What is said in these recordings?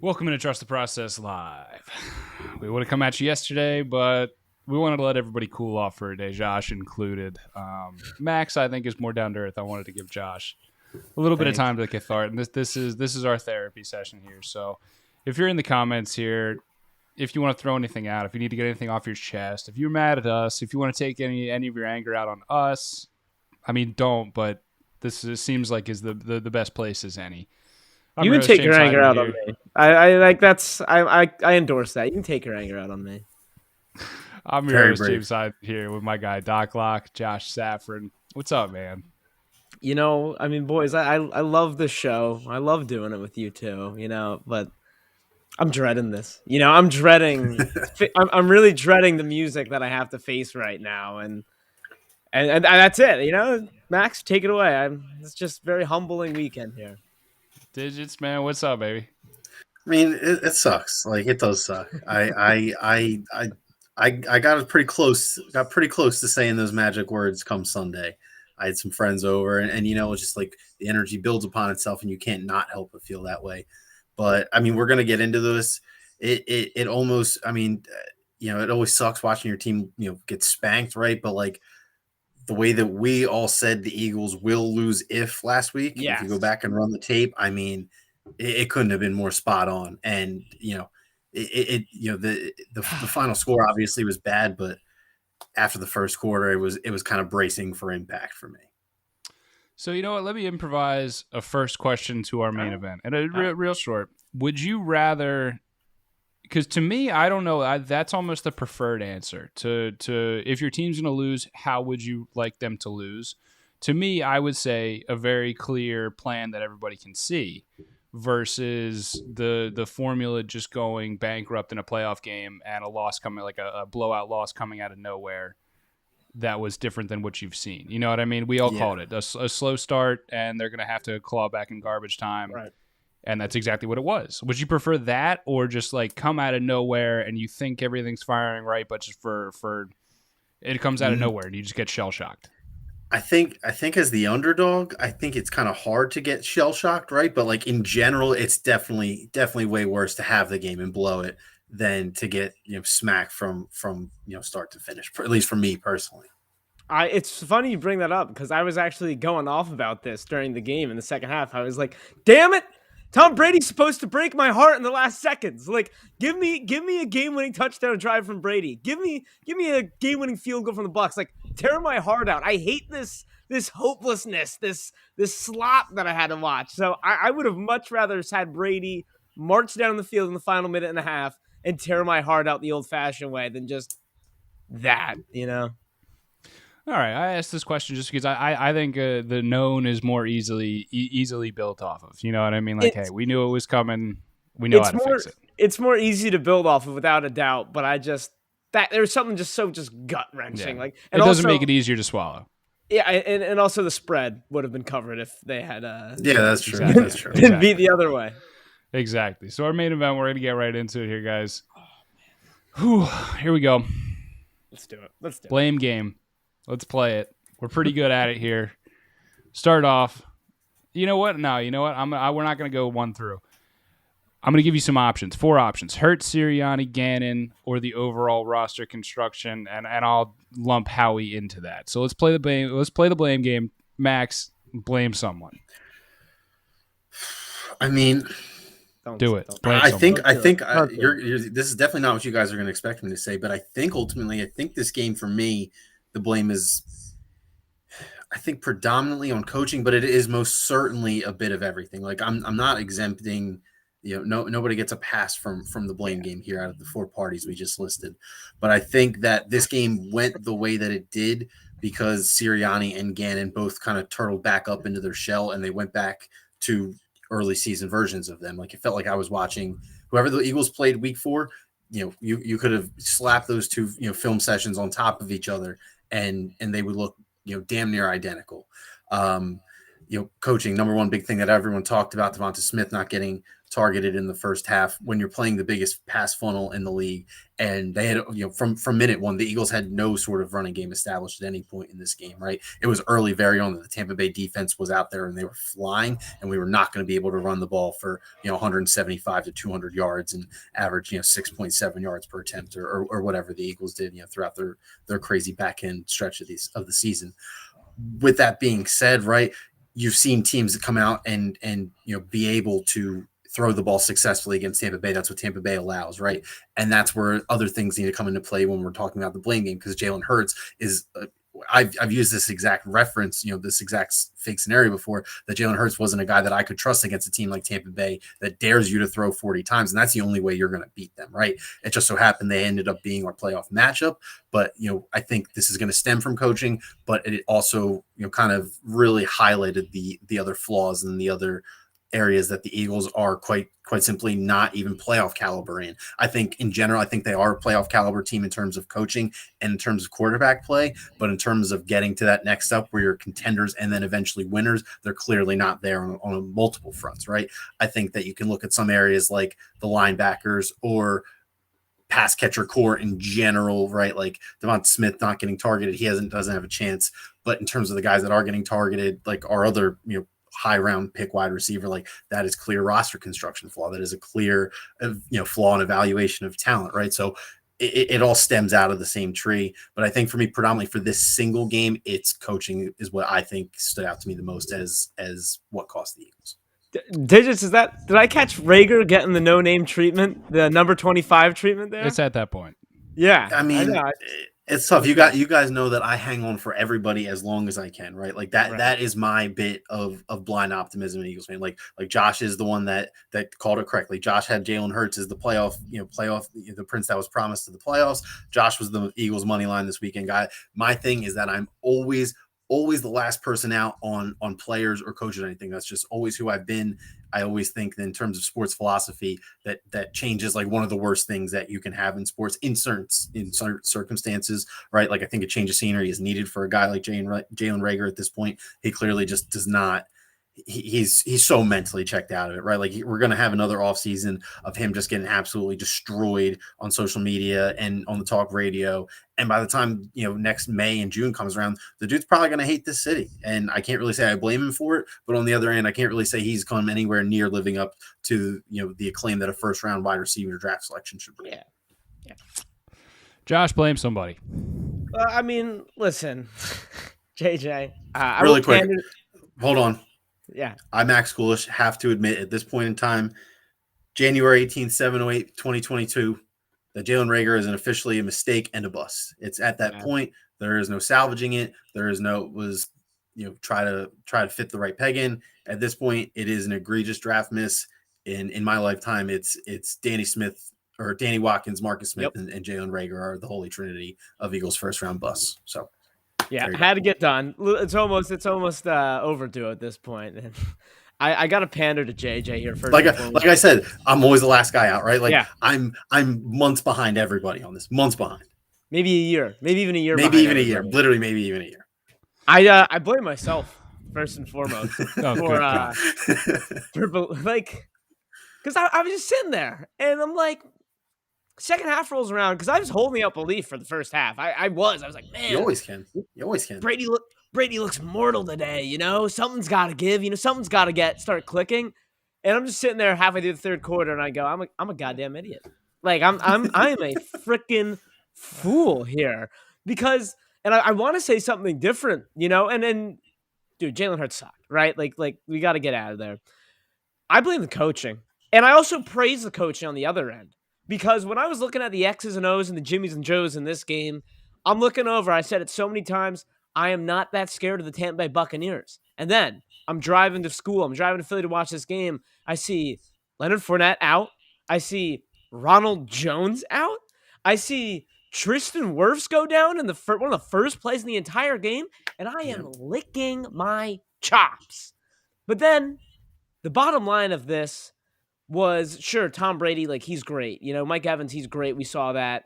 Welcome to Trust the Process Live. We would have come at you yesterday, but we wanted to let everybody cool off for a day, Josh included. Max, I think, is more down to earth. I wanted to give Josh a little bit of time to cathartic, and this is our therapy session here. So, if you're in the comments here, if you want to throw anything out, if you need to get anything off your chest, if you're mad at us, if you want to take any of your anger out on us, I mean, don't. But seems like is the best place as any. You can take your anger out on me. I like that's I endorse that. You can take your anger out on me. I'm your host, James Hyde, here with my guy Doc Locke, Josh Saffron. What's up, man? You know, I mean, boys, I love the show. I love doing it with you too. You know, but I'm dreading this. You know, I'm dreading. I'm really dreading the music that I have to face right now, and that's it. You know, Max, take it away. It's just very humbling weekend here. Digits, man, what's up, baby? I mean, it sucks. Like, it does suck. I got pretty close. Got pretty close to saying those magic words come Sunday. I had some friends over, and you know, it's just like the energy builds upon itself, and you can't not help but feel that way. But I mean, we're gonna get into this. It almost. I mean, you know, it always sucks watching your team, you know, get spanked, right? But like the way that we all said the Eagles will lose if last week, if you go back and run the tape, I mean, it couldn't have been more spot on. And you know, the final score obviously was bad, but after the first quarter, it was kind of bracing for impact for me. So you know what? Let me improvise a first question to our main event, and real short. Would you rather? Because to me, I don't know. That's almost the preferred answer. To if your team's going to lose, how would you like them to lose? To me, I would say a very clear plan that everybody can see, versus the formula just going bankrupt in a playoff game and a loss coming, like a blowout loss coming out of nowhere. That was different than what you've seen. You know what I mean? We all called it a slow start, and they're going to have to claw back in garbage time. Right. And that's exactly what it was. Would you prefer that, or just like come out of nowhere and you think everything's firing right, but just for it comes out of nowhere and you just get shell shocked? I think as the underdog, I think it's kind of hard to get shell shocked, right? But like in general, it's definitely way worse to have the game and blow it than to get, you know, smacked from you know, start to finish. At least for me personally. It's funny you bring that up because I was actually going off about this during the game in the second half. I was like, "Damn it, Tom Brady's supposed to break my heart in the last seconds. Like, give me a game-winning touchdown drive from Brady. Give me a game-winning field goal from the Bucs. Like, tear my heart out. I hate this hopelessness, this slop that I had to watch. So I would have much rather had Brady march down the field in the final minute and a half and tear my heart out the old-fashioned way than just that, you know." All right, I asked this question just because I think the known is more easily built off of. You know what I mean? Like, hey, we knew it was coming. We know how to fix it. It's more easy to build off of without a doubt. But I just there's something just gut wrenching. Yeah. Like, and it doesn't make it easier to swallow. Yeah, and also the spread would have been covered if they had. Yeah, that's true. Exactly. That's true. Exactly. Beat the other way. Exactly. So our main event, we're gonna get right into it here, guys. Whew, here we go. Let's do it. Blame game. Let's play it. We're pretty good at it here. Start off. You know what? No, you know what? We're not going to go one through. I'm going to give you some options. 4 options. Hurts, Sirianni, Gannon, or the overall roster construction, and I'll lump Howie into that. So let's play the blame. Let's play the blame game. Max, blame someone. I mean, do it. I think this is definitely not what you guys are going to expect me to say, but I think ultimately, this game for me, the blame is, I think, predominantly on coaching, but it is most certainly a bit of everything. Like I'm not exempting, you know, nobody gets a pass from the blame game here out of the 4 parties we just listed. But I think that this game went the way that it did because Sirianni and Gannon both kind of turtled back up into their shell, and they went back to early season versions of them. Like, it felt like I was watching whoever the Eagles played week 4. You know, you could have slapped those 2, you know, film sessions on top of each other, and they would look, you know, damn near identical. coaching, number one big thing that everyone talked about, Devonta Smith not getting targeted in the first half when you're playing the biggest pass funnel in the league. And they had, from minute one, the Eagles had no sort of running game established at any point in this game, right? It was early, very on that the Tampa Bay defense was out there and they were flying, and we were not going to be able to run the ball for, 175 to 200 yards and average, 6.7 yards per attempt or whatever the Eagles did, throughout their crazy back end stretch of the season. With that being said, right, you've seen teams that come out and be able to throw the ball successfully against Tampa Bay. That's what Tampa Bay allows, right? And that's where other things need to come into play when we're talking about the blame game, because Jalen Hurts is I've used this exact reference, this exact fake scenario before, that Jalen Hurts wasn't a guy that I could trust against a team like Tampa Bay that dares you to throw 40 times. And that's the only way you're going to beat them, right? It just so happened they ended up being our playoff matchup. But, I think this is going to stem from coaching, but it also, kind of really highlighted the other flaws and the other areas that the Eagles are quite simply not even playoff caliber in. I think in general, I think they are a playoff caliber team in terms of coaching and in terms of quarterback play, but in terms of getting to that next step where you're contenders and then eventually winners, they're clearly not there on multiple fronts, right? I think that you can look at some areas like the linebackers or pass catcher core in general, right? Like Devonta Smith not getting targeted, he doesn't have a chance. But in terms of the guys that are getting targeted, like our other, high round pick wide receiver, like that is clear roster construction flaw. That is a clear, flaw in evaluation of talent, right? So it all stems out of the same tree. But I think for me, predominantly for this single game, it's coaching is what I think stood out to me the most as what cost the Eagles. Digits, did I catch Rager getting the no-name treatment, the number 25 treatment there? It's at that point. Yeah. I mean, it's tough. You guys know that I hang on for everybody as long as I can, right? Like that. Right. That is my bit of blind optimism in Eagles fan. Like Josh is the one that called it correctly. Josh had Jalen Hurts as the playoff, the prince that was promised to the playoffs. Josh was the Eagles money line this weekend guy. My thing is that I'm always the last person out on players or coaches or anything. That's just always who I've been. I always think that in terms of sports philosophy, that change is like one of the worst things that you can have in sports in certain circumstances, right? Like I think a change of scenery is needed for a guy like Jalen Reagor at this point. He clearly just does not. He's so mentally checked out of it, right? Like we're going to have another offseason of him just getting absolutely destroyed on social media and on the talk radio. And by the time, next May and June comes around, the dude's probably going to hate this city. And I can't really say I blame him for it, but on the other end, I can't really say he's come anywhere near living up to, the acclaim that a first round wide receiver draft selection should bring. Yeah. Josh, blame somebody. I mean, listen, JJ, really quick. Hold on. Yeah. I'm Max Coolish. Have to admit at this point in time, January 18th, 7/08/2022, that Jalen Reagor is officially a mistake and a bust. It's at that point. There is no salvaging it. There is no try to fit the right peg in. At this point, it is an egregious draft miss. In my lifetime, it's Danny Smith or Danny Watkins, Marcus Smith, and Jalen Reagor are the holy trinity of Eagles first round busts. So. Yeah, had to get done. It's almost overdue at this point. And I got to pander to JJ here first. Like I said, I'm always the last guy out, right? Like yeah. I'm months behind everybody on this. Months behind. Maybe a year. Maybe even a year. Maybe even everybody. A year. Literally, maybe even a year. I blame myself first and foremost for like, because I was just sitting there and I'm like. Second half rolls around because I was holding up belief for the first half. I was like, man, you always can. Brady looks mortal today. Something's got to give. Something's got to start clicking. And I'm just sitting there halfway through the third quarter, and I go, I'm a goddamn idiot. Like I am a freaking fool here because, and I want to say something different, and then, dude, Jalen Hurts sucked, right? Like we got to get out of there. I blame the coaching, and I also praise the coaching on the other end. Because when I was looking at the X's and O's and the Jimmies and Joes in this game, I'm looking over. I said it so many times. I am not that scared of the Tampa Bay Buccaneers. And then I'm driving to school. I'm driving to Philly to watch this game. I see Leonard Fournette out. I see Ronald Jones out. I see Tristan Wirfs go down in one of the first plays in the entire game. And I am licking my chops. But then the bottom line of this was, sure, Tom Brady, like, he's great. Mike Evans, he's great. We saw that.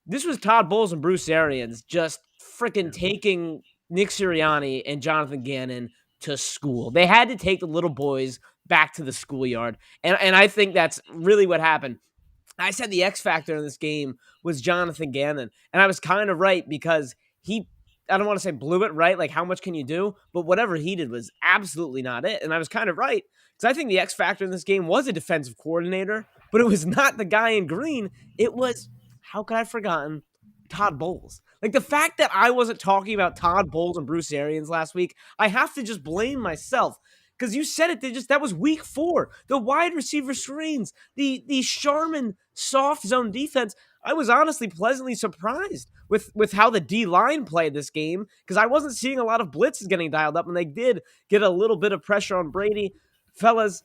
This was Todd Bowles and Bruce Arians just freaking taking Nick Sirianni and Jonathan Gannon, to school. They had to take the little boys back to the schoolyard. And I think that's really what happened. I said the X factor in this game was Jonathan Gannon. And I was kind of right because I don't want to say blew it, right? Like, how much can you do? But whatever he did was absolutely not it. And I was kind of right because I think the X factor in this game was a defensive coordinator, but it was not the guy in green. It was, how could I have forgotten, Todd Bowles. Like, the fact that I wasn't talking about Todd Bowles and Bruce Arians last week, I have to just blame myself. Because you said it, that was week 4. The wide receiver screens, the Sharman soft zone defense. I was honestly pleasantly surprised with how the D-line played this game because I wasn't seeing a lot of blitzes getting dialed up, and they did get a little bit of pressure on Brady. Fellas,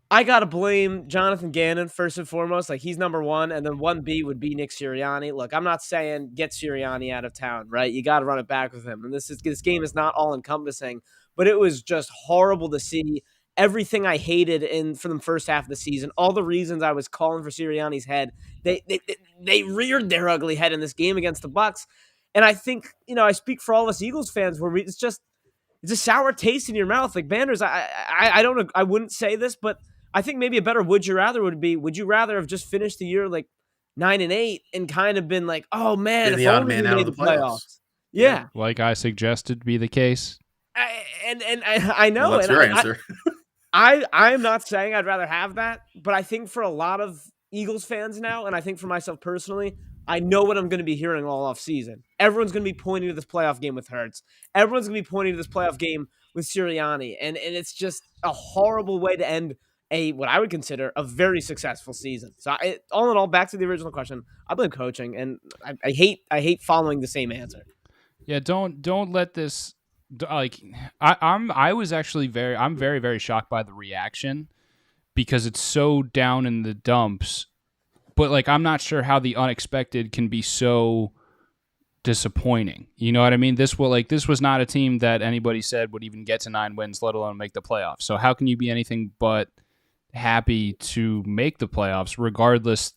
I got to blame Jonathan Gannon first and foremost. Like, he's number 1, and then 1B would be Nick Sirianni. Look, I'm not saying get Sirianni out of town, right? You got to run it back with him. And this game is not all-encompassing, but it was just horrible to see everything I hated from the first half of the season. All the reasons I was calling for Sirianni's head, they reared their ugly head in this game against the Bucs. And I think, I speak for all of us Eagles fans where it's a sour taste in your mouth. Like, Banders, I don't know, I wouldn't say this, but I think maybe a better would you rather would be, would you rather have just finished the year like 9-8 and kind of been like, oh man, the odd man out of the playoffs. Yeah. Like I suggested be the case. I know. Well, that's your answer. I'm not saying I'd rather have that, but I think for a lot of Eagles fans now, and I think for myself personally, I know what I'm going to be hearing all off season. Everyone's going to be pointing to this playoff game with Hurts. Everyone's going to be pointing to this playoff game with Sirianni, and it's just a horrible way to end what I would consider a very successful season. So all in all, back to the original question, I blame coaching, and I hate following the same answer. Yeah, don't let this. Like, I'm very, very shocked by the reaction because it's so down in the dumps. But like, I'm not sure how the unexpected can be so disappointing. You know what I mean? This was not a team that anybody said would even get to 9 wins, let alone make the playoffs. So how can you be anything but happy to make the playoffs, regardless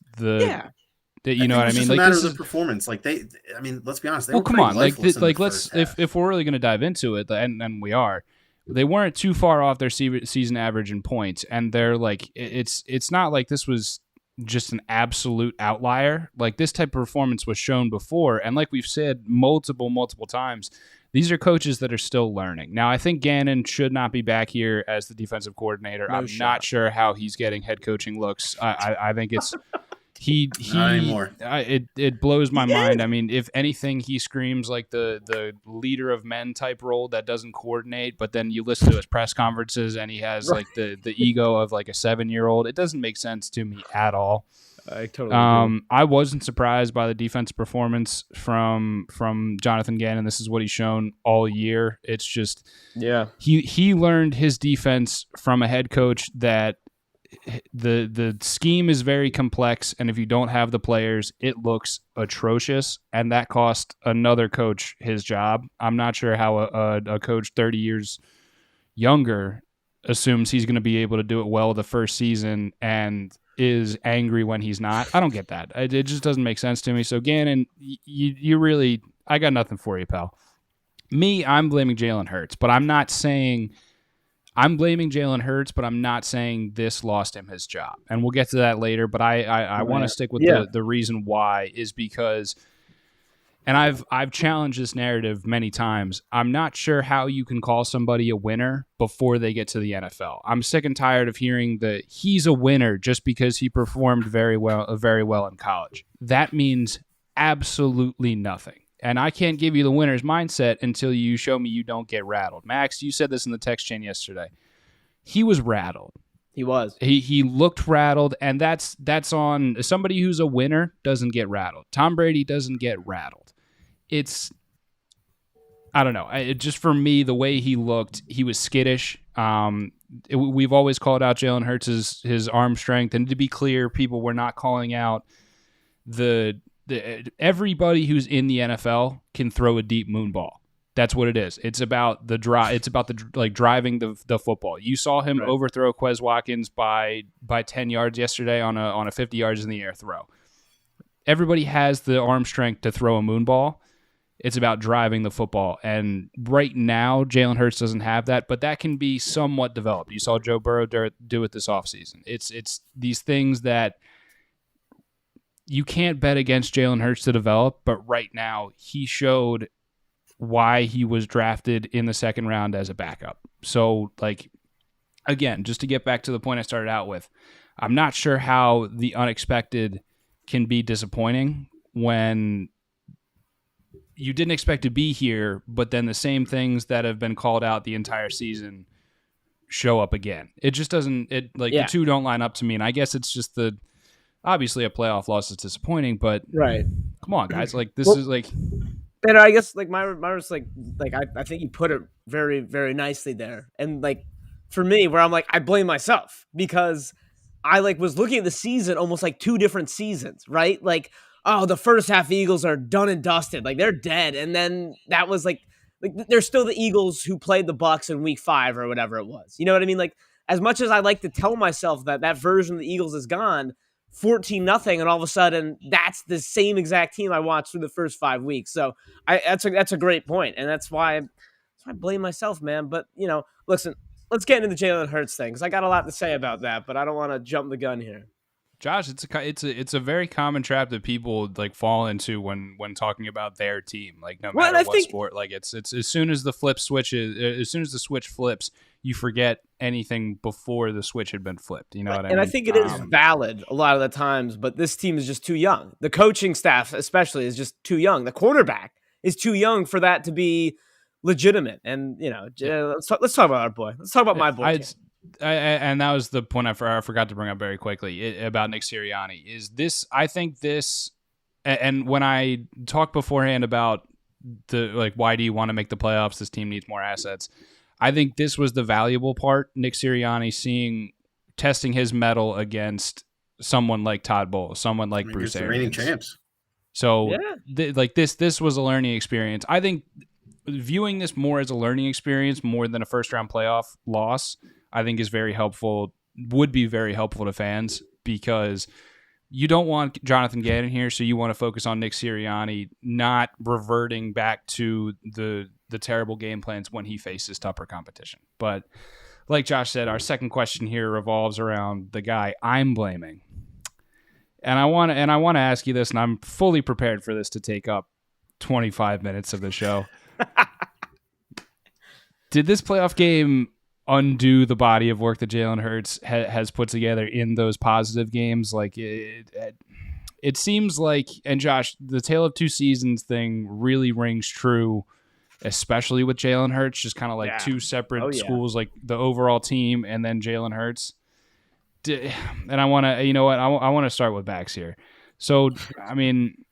you know what I mean? It's like, a matter of the performance. Like let's be honest. They were come on, let's if we're really going to dive into it, and we are, they weren't too far off their season average in points, and they're like, it's not like this was just an absolute outlier. Like, this type of performance was shown before, and like we've said multiple times, these are coaches that are still learning. Now, I think Gannon should not be back here as the defensive coordinator. I'm not sure how he's getting head coaching looks. I think it's not anymore. It blows my mind. I mean, if anything, he screams like the leader of men type role that doesn't coordinate, but then you listen to his press conferences and he has like the ego of like a 7-year-old. It doesn't make sense to me at all. I totally agree. I wasn't surprised by the defensive performance from Jonathan Gannon. This is what he's shown all year. It's just, he learned his defense from a head coach that the scheme is very complex, and if you don't have the players, it looks atrocious, and that cost another coach his job. I'm not sure how a coach 30 years younger assumes he's going to be able to do it well the first season and is angry when he's not. I don't get that. It just doesn't make sense to me. So Gannon, you really, I got nothing for you, pal. I'm blaming Jalen Hurts, but I'm not saying I'm blaming Jalen Hurts, but I'm not saying this lost him his job. And we'll get to that later, but I want to stick with the reason why is because, and I've challenged this narrative many times, I'm not sure how you can call somebody a winner before they get to the NFL. I'm sick and tired of hearing that he's a winner just because he performed very well in college. That means absolutely nothing. And I can't give you the winner's mindset until you show me you don't get rattled. Max, you said this in the text chain yesterday. He was rattled. He was. He looked rattled, and that's on somebody who's a winner doesn't get rattled. Tom Brady doesn't get rattled. I don't know. Just for me, the way he looked, he was skittish. We've always called out Jalen Hurts' his arm strength, and to be clear, people were not calling out everybody who's in the NFL can throw a deep moon ball. That's what it is. It's about the drive. It's about driving the football. You saw him overthrow Quez Watkins by 10 yards yesterday on a 50 yards in the air throw. Everybody has the arm strength to throw a moon ball. It's about driving the football. And right now, Jalen Hurts doesn't have that, but that can be somewhat developed. You saw Joe Burrow do it this offseason. It's these things that you can't bet against Jalen Hurts to develop, but right now he showed why he was drafted in the second round as a backup. So, like, again, just to get back to the point I started out with, I'm not sure how the unexpected can be disappointing when you didn't expect to be here, but then the same things that have been called out the entire season show up again. It just doesn't, the two don't line up to me. And I guess it's just obviously a playoff loss is disappointing, but right. Come on, guys. Like, this is like, and I guess like my was like I think you put it very, very nicely there. And like for me, where I'm like, I blame myself because I like was looking at the season almost like two different seasons, right? Like, oh, the first half Eagles are done and dusted, like they're dead, and then that was like they're still the Eagles who played the Bucs in Week 5 or whatever it was. You know what I mean? Like as much as I like to tell myself that version of the Eagles is gone, 14-0, and all of a sudden that's the same exact team I watched through the first 5 weeks. So that's a great point, and that's why I blame myself, man. But listen, let's get into the Jalen Hurts thing because I got a lot to say about that, but I don't want to jump the gun here. Josh, it's a very common trap that people like fall into when talking about their team. Like no matter what sport, like it's as soon as the switch flips, you forget anything before the switch had been flipped. You know what I mean? And I think it is valid a lot of the times, but this team is just too young. The coaching staff, especially, is just too young. The quarterback is too young for that to be legitimate. And let's talk about our boy. Let's talk about my boy. And that was the point I forgot to bring up very quickly about Nick Sirianni. Is this? I think this, and when I talked beforehand about why do you want to make the playoffs? This team needs more assets. I think this was the valuable part. Nick Sirianni testing his mettle against someone like Todd Bowles, someone like Bruce Arians, reigning champs. So this was a learning experience. I think viewing this more as a learning experience more than a first round playoff loss, I think is very helpful, would be very helpful to fans because you don't want Jonathan Gannon here, so you want to focus on Nick Sirianni not reverting back to the terrible game plans when he faces tougher competition. But like Josh said, our second question here revolves around the guy I'm blaming. And I want to ask you this, and I'm fully prepared for this to take up 25 minutes of the show. Did this playoff game undo the body of work that Jalen Hurts has put together in those positive games? Like it seems like, and Josh, the tale of two seasons thing really rings true, especially with Jalen Hurts, just kind of like two separate schools, like the overall team and then Jalen Hurts. And I want to, I want to start with Bax here. So, I mean,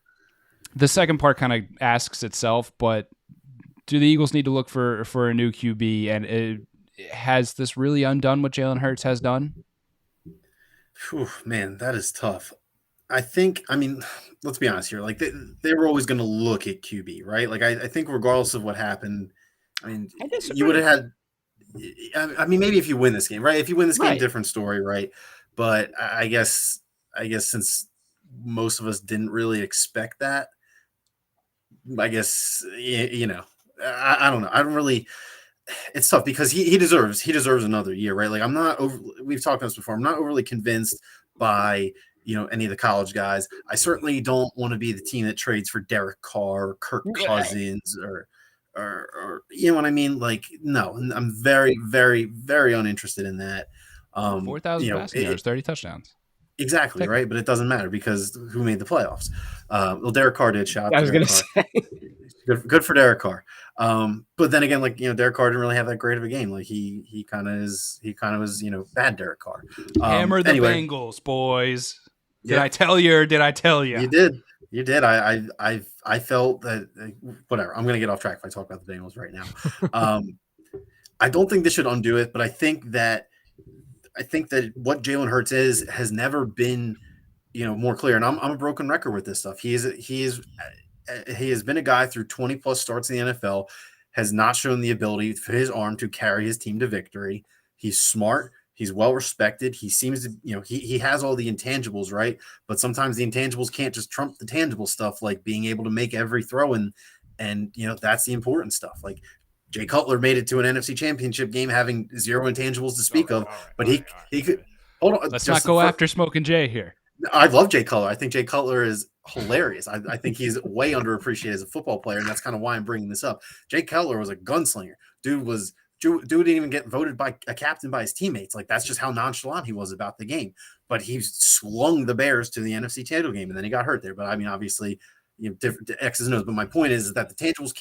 the second part kind of asks itself, but do the Eagles need to look for a new QB? And has this really undone what Jalen Hurts has done? Whew, man, that is tough. I mean, let's be honest here. Like they were always going to look at QB, right? Like I think regardless of what happened, I mean, you would have had. I mean, maybe if you win this game, right? If you win this game, different story, right? But I guess since most of us didn't really expect that, I guess I don't know. I don't really. It's tough because he deserves another year, right? Like we've talked about this before. I'm not overly convinced by any of the college guys. I certainly don't want to be the team that trades for Derek Carr, or Kirk Cousins, or you know what I mean? Like, no, I'm very, very, very uninterested in that. 4,000 passing yards, 30 touchdowns. Exactly, right? But it doesn't matter because who made the playoffs? Well, Derek Carr did. Shout out I was going to say. Good for Derek Carr. But then again, like, Derek Carr didn't really have that great of a game. Like he kind of was, bad Derek Carr. Hammer the Bengals, boys. Did I tell you or did I tell you? You did. I felt that whatever. I'm going to get off track if I talk about the Bengals right now. I don't think this should undo it, but I think that what Jalen Hurts has never been, more clear. And I'm a broken record with this stuff. He has been a guy through 20 plus starts in the NFL, has not shown the ability for his arm to carry his team to victory. He's smart. He's well respected. He seems to, he has all the intangibles, right? But sometimes the intangibles can't just trump the tangible stuff, like being able to make every throw. And And, that's the important stuff. Like Jay Cutler made it to an NFC championship game having zero intangibles to speak of, but he could hold on. Let's not go after Smoking Jay here. I love Jay Cutler. I think Jay Cutler is hilarious. I think he's way underappreciated as a football player, and that's kind of why I'm bringing this up. Jay Cutler was a gunslinger. Dude didn't even get voted by a captain by his teammates. Like, that's just how nonchalant he was about the game. But he slung the Bears to the NFC title game, and then he got hurt there. But I mean, obviously, different X's and O's. But my point is that the intangibles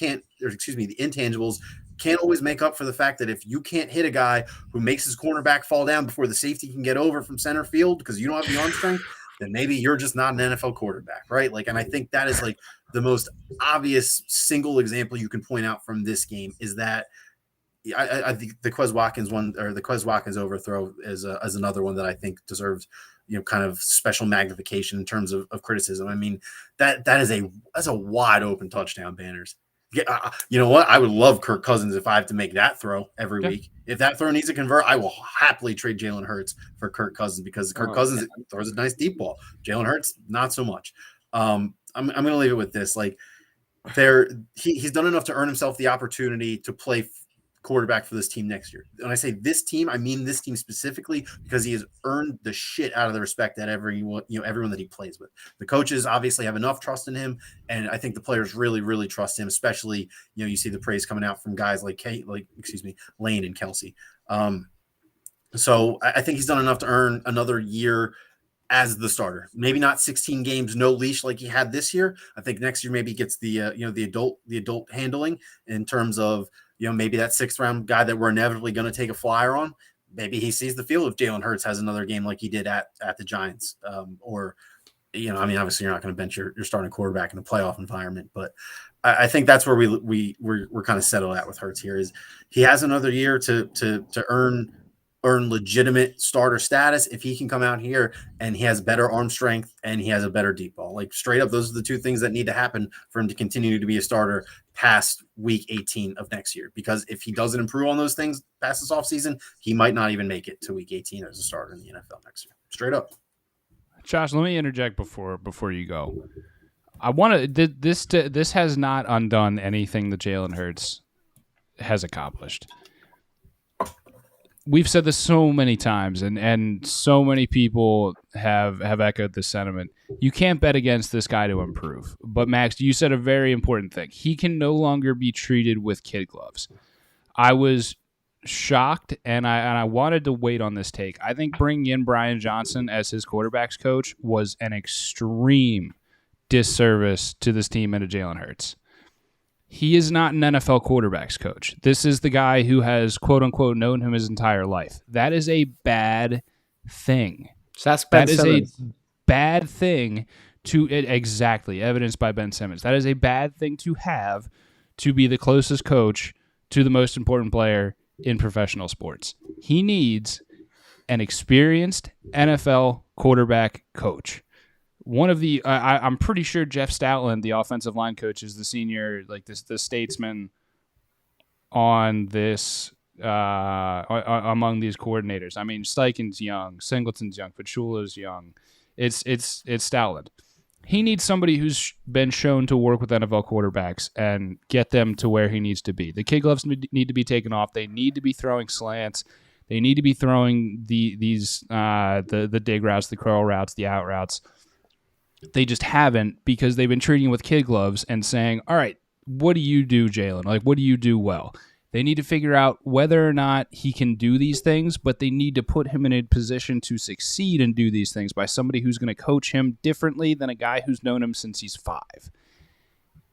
can't always make up for the fact that if you can't hit a guy who makes his cornerback fall down before the safety can get over from center field because you don't have the arm strength, then maybe you're just not an NFL quarterback, right? Like, and I think that is like the most obvious single example you can point out from this game is that I think the Quez Watkins overthrow is another one that I think deserves kind of special magnification in terms of criticism. I mean, that's a wide open touchdown, Banners. Yeah, you know what? I would love Kirk Cousins if I have to make that throw every week. If that throw needs to convert, I will happily trade Jalen Hurts for Kirk Cousins because Kirk Cousins throws a nice deep ball. Jalen Hurts, not so much. I'm going to leave it with this. Like, he's done enough to earn himself the opportunity to play quarterback for this team next year. When I say this team, I mean this team specifically because he has earned the shit out of the respect that everyone that he plays with. The coaches obviously have enough trust in him, and I think the players really, really trust him. Especially, you see the praise coming out from guys like Lane and Kelsey. So I think he's done enough to earn another year as the starter. Maybe not 16 games, no leash like he had this year. I think next year maybe he gets the adult handling in terms of maybe that 6th round guy that we're inevitably going to take a flyer on. Maybe he sees the field if Jalen Hurts has another game like he did at the Giants. Obviously you're not going to bench your starting quarterback in a playoff environment, but I think that's where we're kind of settled at with Hurts here is he has another year to earn legitimate starter status if he can come out here and he has better arm strength and he has a better deep ball. Like, straight up, those are the two things that need to happen for him to continue to be a starter past week 18 of next year. Because if he doesn't improve on those things past this offseason, he might not even make it to week 18 as a starter in the NFL next year. Straight up. Josh, let me interject before you go. I want to this has not undone anything that Jalen Hurts has accomplished. We've said this so many times, and so many people have echoed this sentiment. You can't bet against this guy to improve. But, Max, you said a very important thing. He can no longer be treated with kid gloves. I was shocked, and I wanted to wait on this take. I think bringing in Brian Johnson as his quarterback's coach was an extreme disservice to this team and to Jalen Hurts. He is not an NFL quarterback's coach. This is the guy who has, quote unquote, known him his entire life. That is a bad thing. So that's Ben Simmons. Is a bad thing exactly evidenced by Ben Simmons. That is a bad thing to have to be the closest coach to the most important player in professional sports. He needs an experienced NFL quarterback coach. One of the, I'm pretty sure Jeff Stoutland, the offensive line coach, is the senior, like the statesman on this, among these coordinators. I mean, Steichen's young, Singleton's young, Petula's young. It's Stoutland. He needs somebody who's been shown to work with NFL quarterbacks and get them to where he needs to be. The kid gloves need to be taken off. They need to be throwing slants. They need to be throwing the dig routes, the curl routes, the out routes. They just haven't because they've been treating him with kid gloves and saying, all right, what do you do, Jalen? Like, what do you do well? They need to figure out whether or not he can do these things, but they need to put him in a position to succeed and do these things by somebody who's going to coach him differently than a guy who's known him since he's 5.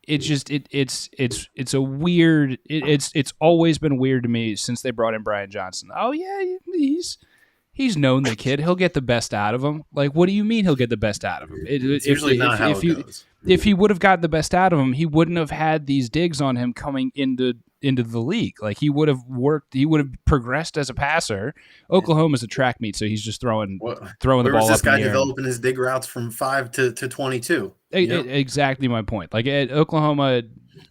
It's just it's a weird. It's always been weird to me since they brought in Brian Johnson. Oh yeah, he's known the kid. He'll get the best out of him. Like, what do you mean he'll get the best out of him? It's usually not how it goes. If he would have got the best out of him, he wouldn't have had these digs on him coming into the league. Like, he would have worked. He would have progressed as a passer. Oklahoma's a track meet, so he's just throwing the ball up in the air. Where was this guy developing his dig routes from 5 to 22? Exactly my point. Like, at Oklahoma,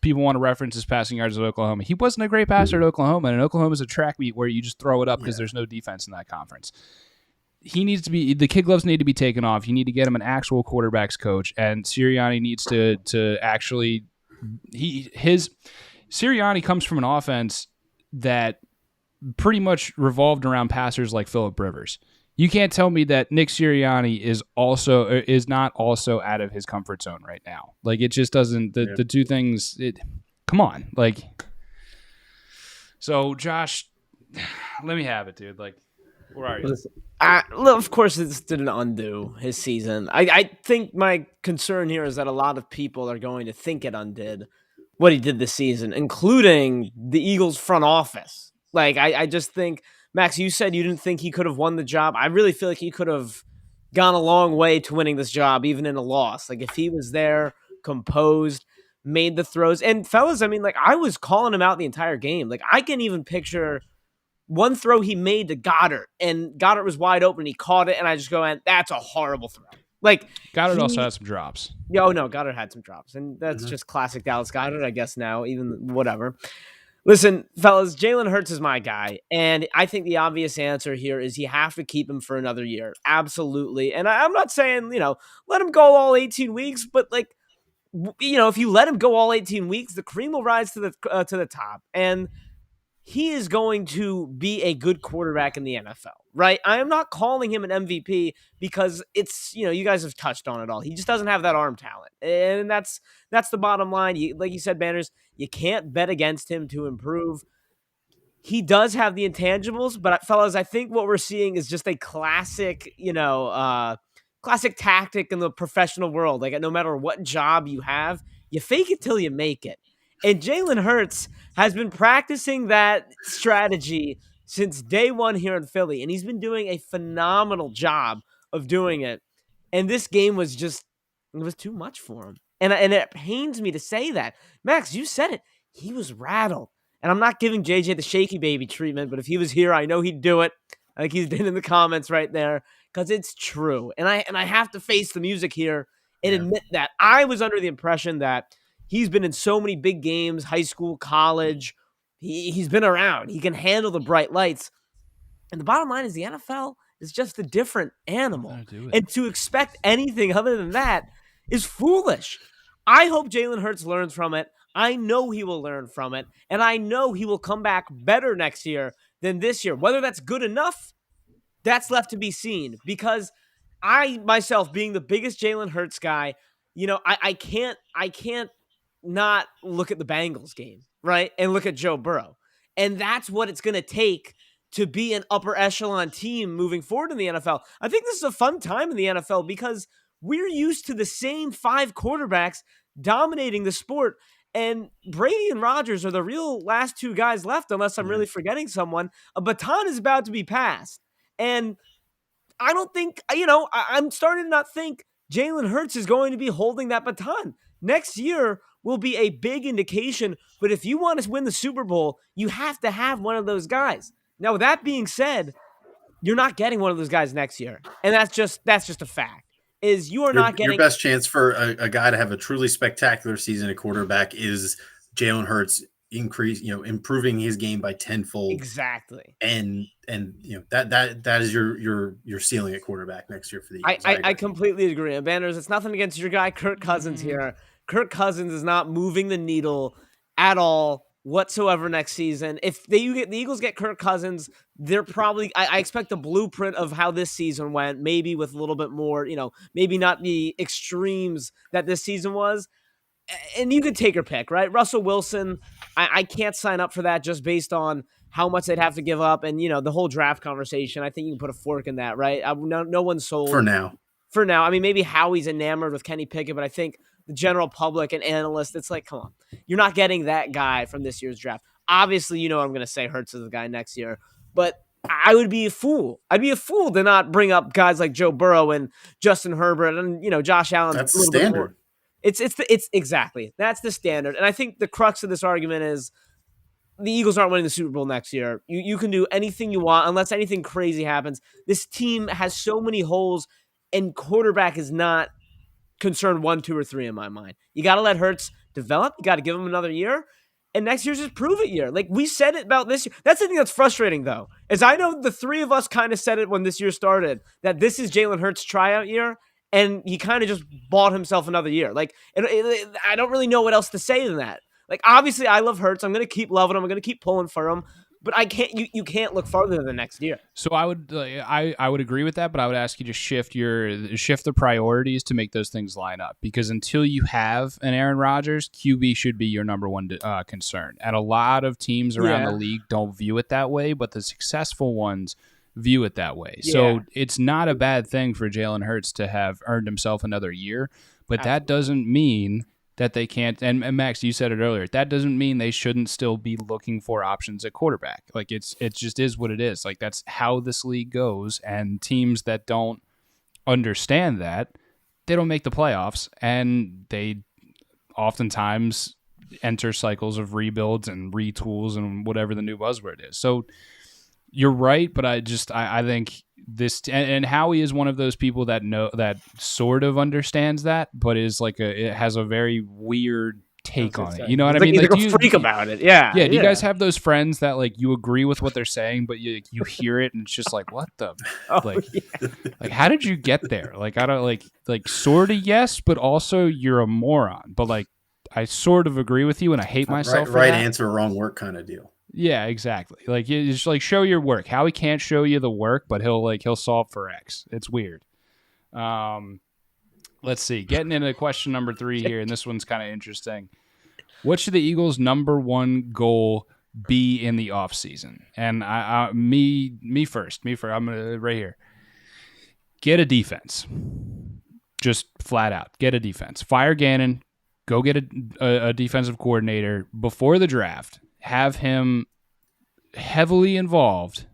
people want to reference his passing yards at Oklahoma. He wasn't a great passer at Oklahoma, and Oklahoma's a track meet where you just throw it up because there's no defense in that conference. The kid gloves need to be taken off. You need to get him an actual quarterback's coach, and Sirianni needs to actually his Sirianni comes from an offense that pretty much revolved around passers like Phillip Rivers. You can't tell me that Nick Sirianni is not also out of his comfort zone right now. Like, it just doesn't. The two things. Come on, like. So Josh, let me have it, dude. Like, where are you? Of course, this didn't undo his season. I think my concern here is that a lot of people are going to think it undid what he did this season, including the Eagles front office. Like, I just think, Max, you said you didn't think he could have won the job. I really feel like he could have gone a long way to winning this job, even in a loss. Like, if he was there, composed, made the throws. And fellas, I mean, like, I was calling him out the entire game. Like, I can even picture one throw he made to Goddard, and Goddard was wide open. He caught it, and I just go, and that's a horrible throw. Like, Goddard also had some drops. Oh, no, Goddard had some drops, and that's just classic Dallas Goddard, I guess now, even whatever. Listen, fellas, Jalen Hurts is my guy, and I think the obvious answer here is you have to keep him for another year. Absolutely. And I'm not saying, let him go all 18 weeks, but, like, if you let him go all 18 weeks, the cream will rise to the top, and he is going to be a good quarterback in the NFL, right? I am not calling him an MVP because it's, you guys have touched on it all. He just doesn't have that arm talent. And that's the bottom line. Like you said, Banners, you can't bet against him to improve. He does have the intangibles, but fellas, I think what we're seeing is just a classic, classic tactic in the professional world. Like, no matter what job you have, you fake it till you make it. And Jalen Hurts has been practicing that strategy since day one here in Philly, and he's been doing a phenomenal job of doing it. And this game was too much for him. And it pains me to say that. Max, you said it. He was rattled. And I'm not giving JJ the shaky baby treatment, but if he was here, I know he'd do it. I think he's been in the comments right there because it's true. And I have to face the music here and admit that I was under the impression that he's been in so many big games, high school, college. He's been around. He can handle the bright lights. And the bottom line is the NFL is just a different animal. And to expect anything other than that is foolish. I hope Jalen Hurts learns from it. I know he will learn from it. And I know he will come back better next year than this year. Whether that's good enough, that's left to be seen. Because I, myself, being the biggest Jalen Hurts guy, I can't not look at the Bengals game, right? And look at Joe Burrow. And that's what it's going to take to be an upper echelon team moving forward in the NFL. I think this is a fun time in the NFL because we're used to the same 5 quarterbacks dominating the sport. And Brady and Rodgers are the real last 2 guys left, unless I'm really forgetting someone. A baton is about to be passed. And I don't think, I'm starting to not think Jalen Hurts is going to be holding that baton. Next year will be a big indication, but if you want to win the Super Bowl, you have to have one of those guys. Now, with that being said, you're not getting one of those guys next year, and that's just a fact. Is you are not getting your best chance for a guy to have a truly spectacular season at quarterback is Jalen Hurts improving his game by tenfold. Exactly. And that is your ceiling at quarterback next year for the Eagles. I completely agree. And Banners, it's nothing against your guy Kirk Cousins here. Kirk Cousins is not moving the needle at all whatsoever next season. If the Eagles get Kirk Cousins, they're probably I expect the blueprint of how this season went, maybe with a little bit more, maybe not the extremes that this season was. And you could take your pick, right? Russell Wilson, I can't sign up for that just based on how much they'd have to give up. And, the whole draft conversation, I think you can put a fork in that, right? No one's sold. For now. I mean, maybe Howie's enamored with Kenny Pickett, but I think the general public and analysts, it's like, come on. You're not getting that guy from this year's draft. Obviously, I'm going to say Hurts is the guy next year, but I would be a fool. I'd be a fool to not bring up guys like Joe Burrow and Justin Herbert and, Josh Allen. That's the standard. It's exactly. That's the standard. And I think the crux of this argument is the Eagles aren't winning the Super Bowl next year. You can do anything you want unless anything crazy happens. This team has so many holes, and quarterback is not concerned 1, 2, or 3 in my mind. You got to let Hurts develop. You got to give him another year. And next year's just prove it year. Like we said it about this year. That's the thing that's frustrating, though, is I know the 3 of us kind of said it when this year started, that this is Jalen Hurts' tryout year. and he kind of just bought himself another year. Like, I don't really know what else to say than that. Like, obviously, I love Hurts. I'm going to keep loving him. I'm going to keep pulling for him. But I can't. You can't look farther than the next year. So I would agree with that, but I would ask you to shift the priorities to make those things line up, because until you have an Aaron Rodgers, QB should be your number one concern. And a lot of teams around the league don't view it that way, but the successful ones view it that way. Yeah. So it's not a bad thing for Jalen Hurts to have earned himself another year, but that doesn't mean that they can't. And Max, you said it earlier. That doesn't mean they shouldn't still be looking for options at quarterback. Like it just is what it is. Like that's how this league goes. And teams that don't understand that, they don't make the playoffs, and they oftentimes enter cycles of rebuilds and retools and whatever the new buzzword is. So you're right, but I think this, and Howie is one of those people that sort of understands that, but is like it has a very weird take on it. You know what I mean? Like a freak about it. Yeah. Yeah. Do you guys have those friends that like you agree with what they're saying, but you hear it and it's just like, what the like how did you get there? Like I don't like sort of yes, but also you're a moron. But like I sort of agree with you and I hate myself. Right answer, wrong work kind of deal. Yeah, exactly. Like you just like show your work. Howie can't show you the work, but he'll solve for X. It's weird. Let's see. Getting into question number 3 here, and this one's kind of interesting. What should the Eagles' number one goal be in the offseason? And me first. I'm gonna right here. Get a defense. Just flat out. Get a defense. Fire Gannon. Go get a defensive coordinator before the draft. Have him heavily involved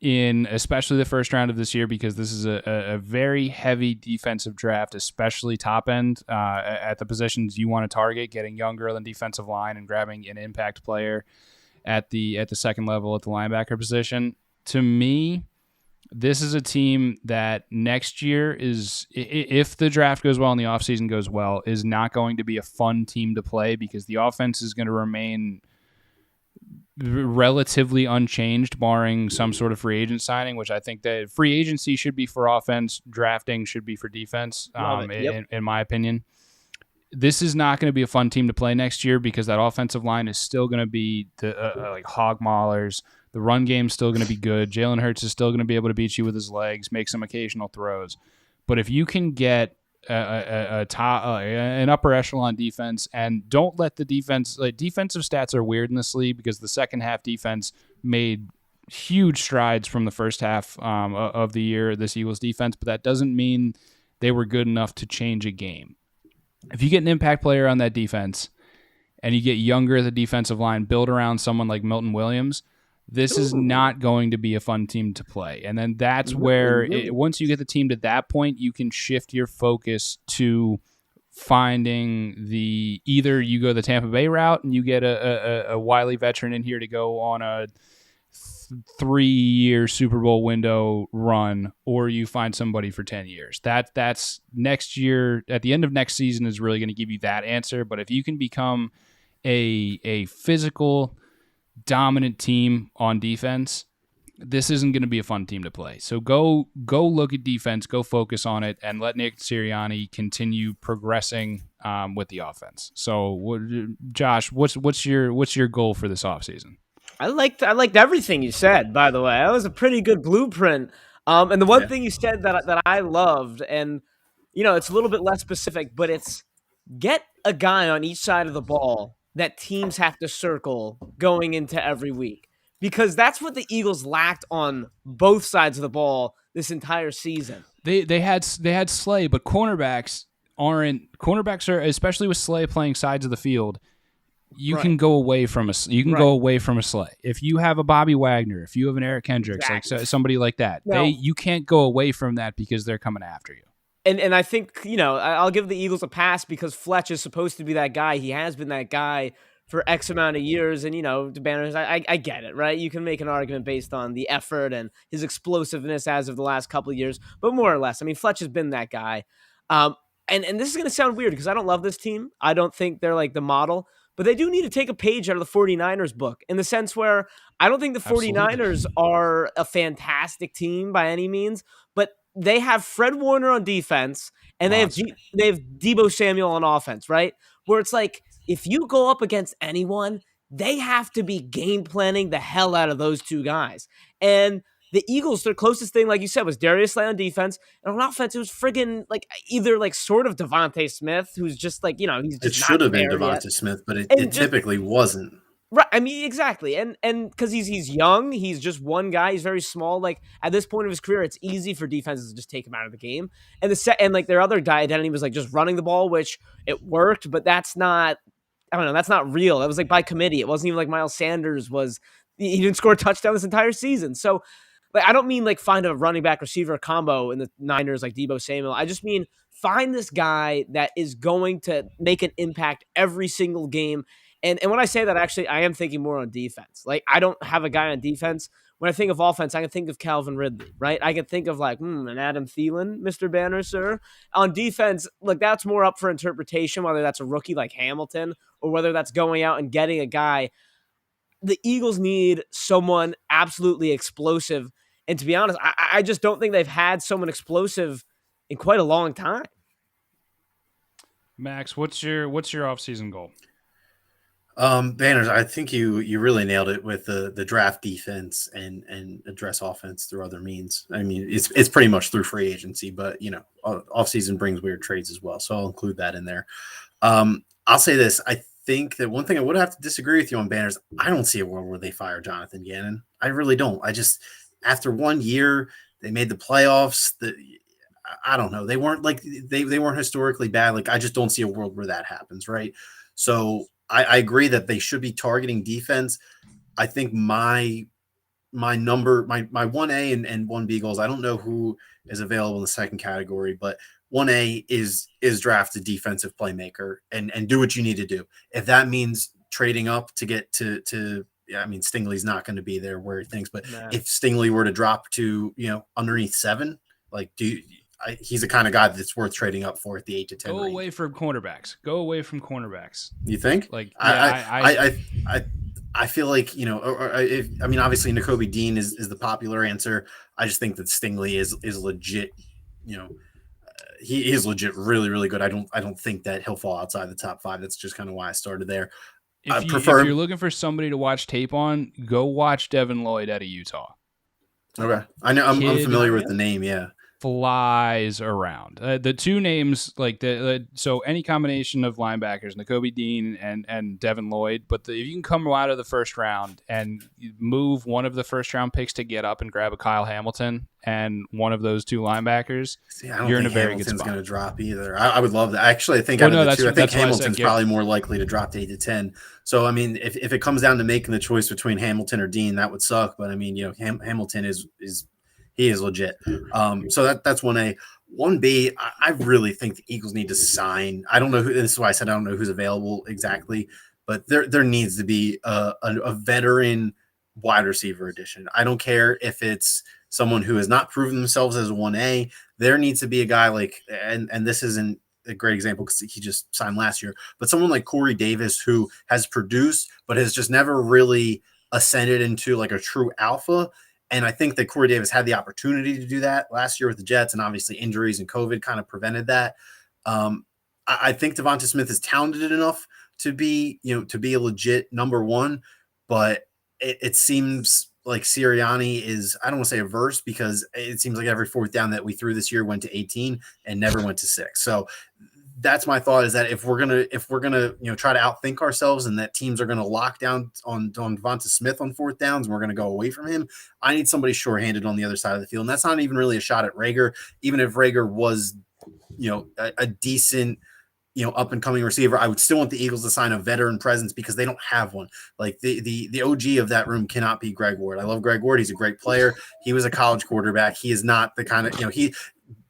in especially the first round of this year, because this is a very heavy defensive draft, especially top end at the positions you want to target, getting younger than defensive line and grabbing an impact player at the second level at the linebacker position. To me, this is a team that next year is, if the draft goes well and the offseason goes well, is not going to be a fun team to play, because the offense is going to remain relatively unchanged, barring some sort of free agent signing, which I think that free agency should be for offense, drafting should be for defense, in my opinion. This is not going to be a fun team to play next year, because that offensive line is still going to be like hog maulers. The run game is still going to be good. Jalen Hurts is still going to be able to beat you with his legs, make some occasional throws. But if you can get an upper echelon defense, and don't let the defensive stats are weird in this league, because the second half defense made huge strides from the first half of the year, this Eagles defense, but that doesn't mean they were good enough to change a game. If you get an impact player on that defense and you get younger at the defensive line, build around someone like Milton Williams, this is not going to be a fun team to play. And then that's where, once you get the team to that point, you can shift your focus to finding either you go the Tampa Bay route and you get a wily veteran in here to go on a 3-year Super Bowl window run, or you find somebody for 10 years. That's next year, at the end of next season, is really going to give you that answer. But if you can become a physical, dominant team on defense, this isn't going to be a fun team to play. So go look at defense, go focus on it, and let Nick Sirianni continue progressing with the offense. So, Josh, what's your goal for this offseason? I liked everything you said, by the way. That was a pretty good blueprint. And the one thing you said that I loved, and it's a little bit less specific, but it's get a guy on each side of the ball that teams have to circle going into every week, because that's what the Eagles lacked on both sides of the ball this entire season. They had Slay, but cornerbacks are, especially with Slay playing sides of the field. You can go away from go away from a Slay. If you have a Bobby Wagner, if you have an Eric Kendricks, like somebody like that, you can't go away from that, because they're coming after you. And I think, I'll give the Eagles a pass, because Fletch is supposed to be that guy. He has been that guy for X amount of years. And, the Banners, I get it, right? You can make an argument based on the effort and his explosiveness as of the last couple of years. But more or less, I mean, Fletch has been that guy. And this is going to sound weird, because I don't love this team. I don't think they're like the model. But they do need to take a page out of the 49ers book, in the sense where I don't think the 49ers are a fantastic team by any means, but they have Fred Warner on defense, and Monster. they have Deebo Samuel on offense, right? Where it's like, if you go up against anyone, they have to be game planning the hell out of those two guys. And the Eagles, their closest thing, like you said, was Darius Slay on defense. And on offense, it was friggin' like either like sort of Devontae Smith, who's just like, he's It just not should have been there yet. Devonta Smith, but it And just typically wasn't. right, I mean, exactly, and because he's young, he's just one guy. He's very small. Like at this point of his career, it's easy for defenses to just take him out of the game. And and like their other guy identity was like just running the ball, which it worked, but that's not. I don't know. That's not real. That was like by committee. It wasn't even like Miles Sanders was. He didn't score a touchdown this entire season. So, like, I don't mean like find a running back receiver combo in the Niners like Deebo Samuel. I just mean find this guy that is going to make an impact every single game. And when I say that, actually, I am thinking more on defense. Like, I don't have a guy on defense. When I think of offense, I can think of Calvin Ridley, right? I can think of like, an Adam Thielen, Mr. Banner, sir. On defense, like that's more up for interpretation, whether that's a rookie like Hamilton or whether that's going out and getting a guy. The Eagles need someone absolutely explosive. And to be honest, I just don't think they've had someone explosive in quite a long time. Max, what's your offseason goal? Banners, I think you really nailed it with the draft defense and address offense through other means. I mean, it's pretty much through free agency, but offseason brings weird trades as well, so I'll include that in there. I'll say this: I think that one thing I would have to disagree with you on, Banners. I don't see a world where they fire Jonathan Gannon. I really don't. I just, after 1 year, they made the playoffs. I don't know. They weren't like they weren't historically bad. Like, I just don't see a world where that happens, right? So I agree that they should be targeting defense. I think my 1A and 1B goals, I don't know who is available in the second category, but 1A is draft a defensive playmaker and do what you need to do. If that means trading up to get to I mean, Stingley's not going to be there where he thinks, but if Stingley were to drop to, underneath 7, like he's the kind of guy that's worth trading up for at the 8 to 10 Go range. away from cornerbacks. Go away from cornerbacks. You think? Like, yeah, I feel like, I mean, obviously Nakobe Dean is the popular answer. I just think that Stingley is legit, he is legit really, really good. I don't think that he'll fall outside the top 5. That's just kind of why I started there. If you're looking for somebody to watch tape on, go watch Devin Lloyd out of Utah. Okay. I know I'm familiar with the name. Yeah. Flies around. The two names, like so any combination of linebackers, Nakobe Dean and Devin Lloyd, but if you can come out of the first round and move one of the first round picks to get up and grab a Kyle Hamilton and one of those two linebackers, you're in a very good spot. Hamilton's going to drop either. I would love that. Actually, I think out of the two, I think Hamilton's probably more likely to drop to 8 to 10. So, I mean, if it comes down to making the choice between Hamilton or Dean, that would suck. But I mean, Hamilton is he is legit. So that's 1A. 1B, I really think the Eagles need to sign. I don't know who. This is why I said I don't know who's available exactly, but there needs to be a veteran wide receiver addition. I don't care if it's someone who has not proven themselves as a 1A. There needs to be a guy like, and this isn't a great example because he just signed last year, but someone like Corey Davis who has produced but has just never really ascended into like a true alpha. And I think that Corey Davis had the opportunity to do that last year with the Jets, and obviously injuries and COVID kind of prevented that. I think Devonta Smith is talented enough to be a legit number 1, but it seems like Sirianni is, I don't want to say averse, because it seems like every fourth down that we threw this year went to 18 and never went to 6. So that's my thought, is that if we're gonna try to outthink ourselves and that teams are gonna lock down on Devonta Smith on fourth downs and we're gonna go away from him, I need somebody short-handed on the other side of the field. And that's not even really a shot at Rager, even if Rager was a decent up and coming receiver. I would still want the Eagles to sign a veteran presence because they don't have one. Like the OG of that room cannot be Greg Ward. I love Greg Ward. He's a great player. He was a college quarterback. He is not the kind of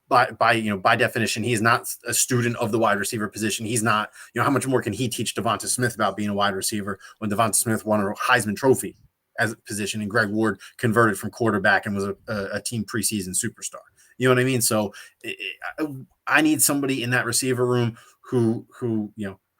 by definition, he is not a student of the wide receiver position. He's not, how much more can he teach Devonta Smith about being a wide receiver when Devonta Smith won a Heisman Trophy as a position and Greg Ward converted from quarterback and was a team preseason superstar. You know what I mean? So I need somebody in that receiver room who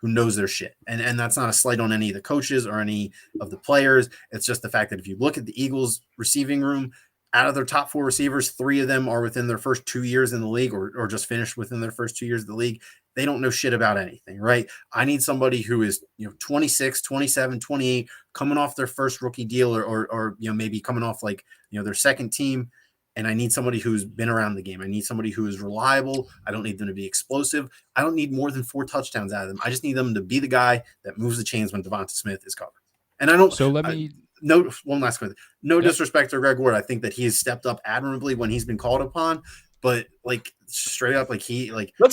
knows their shit. And that's not a slight on any of the coaches or any of the players. It's just the fact that if you look at the Eagles receiving room, out of their top 4 receivers, 3 of them are within their first 2 years in the league or just finished within their first 2 years of the league. They don't know shit about anything, right? I need somebody who is, 26, 27, 28, coming off their first rookie deal or maybe coming off like, their second team. And I need somebody who's been around the game. I need somebody who is reliable. I don't need them to be explosive. I don't need more than 4 touchdowns out of them. I just need them to be the guy that moves the chains when Devonta Smith is covered. And I don't. So let me. No, one last question. No disrespect to Greg Ward. I think that he has stepped up admirably when he's been called upon. But like straight up, let's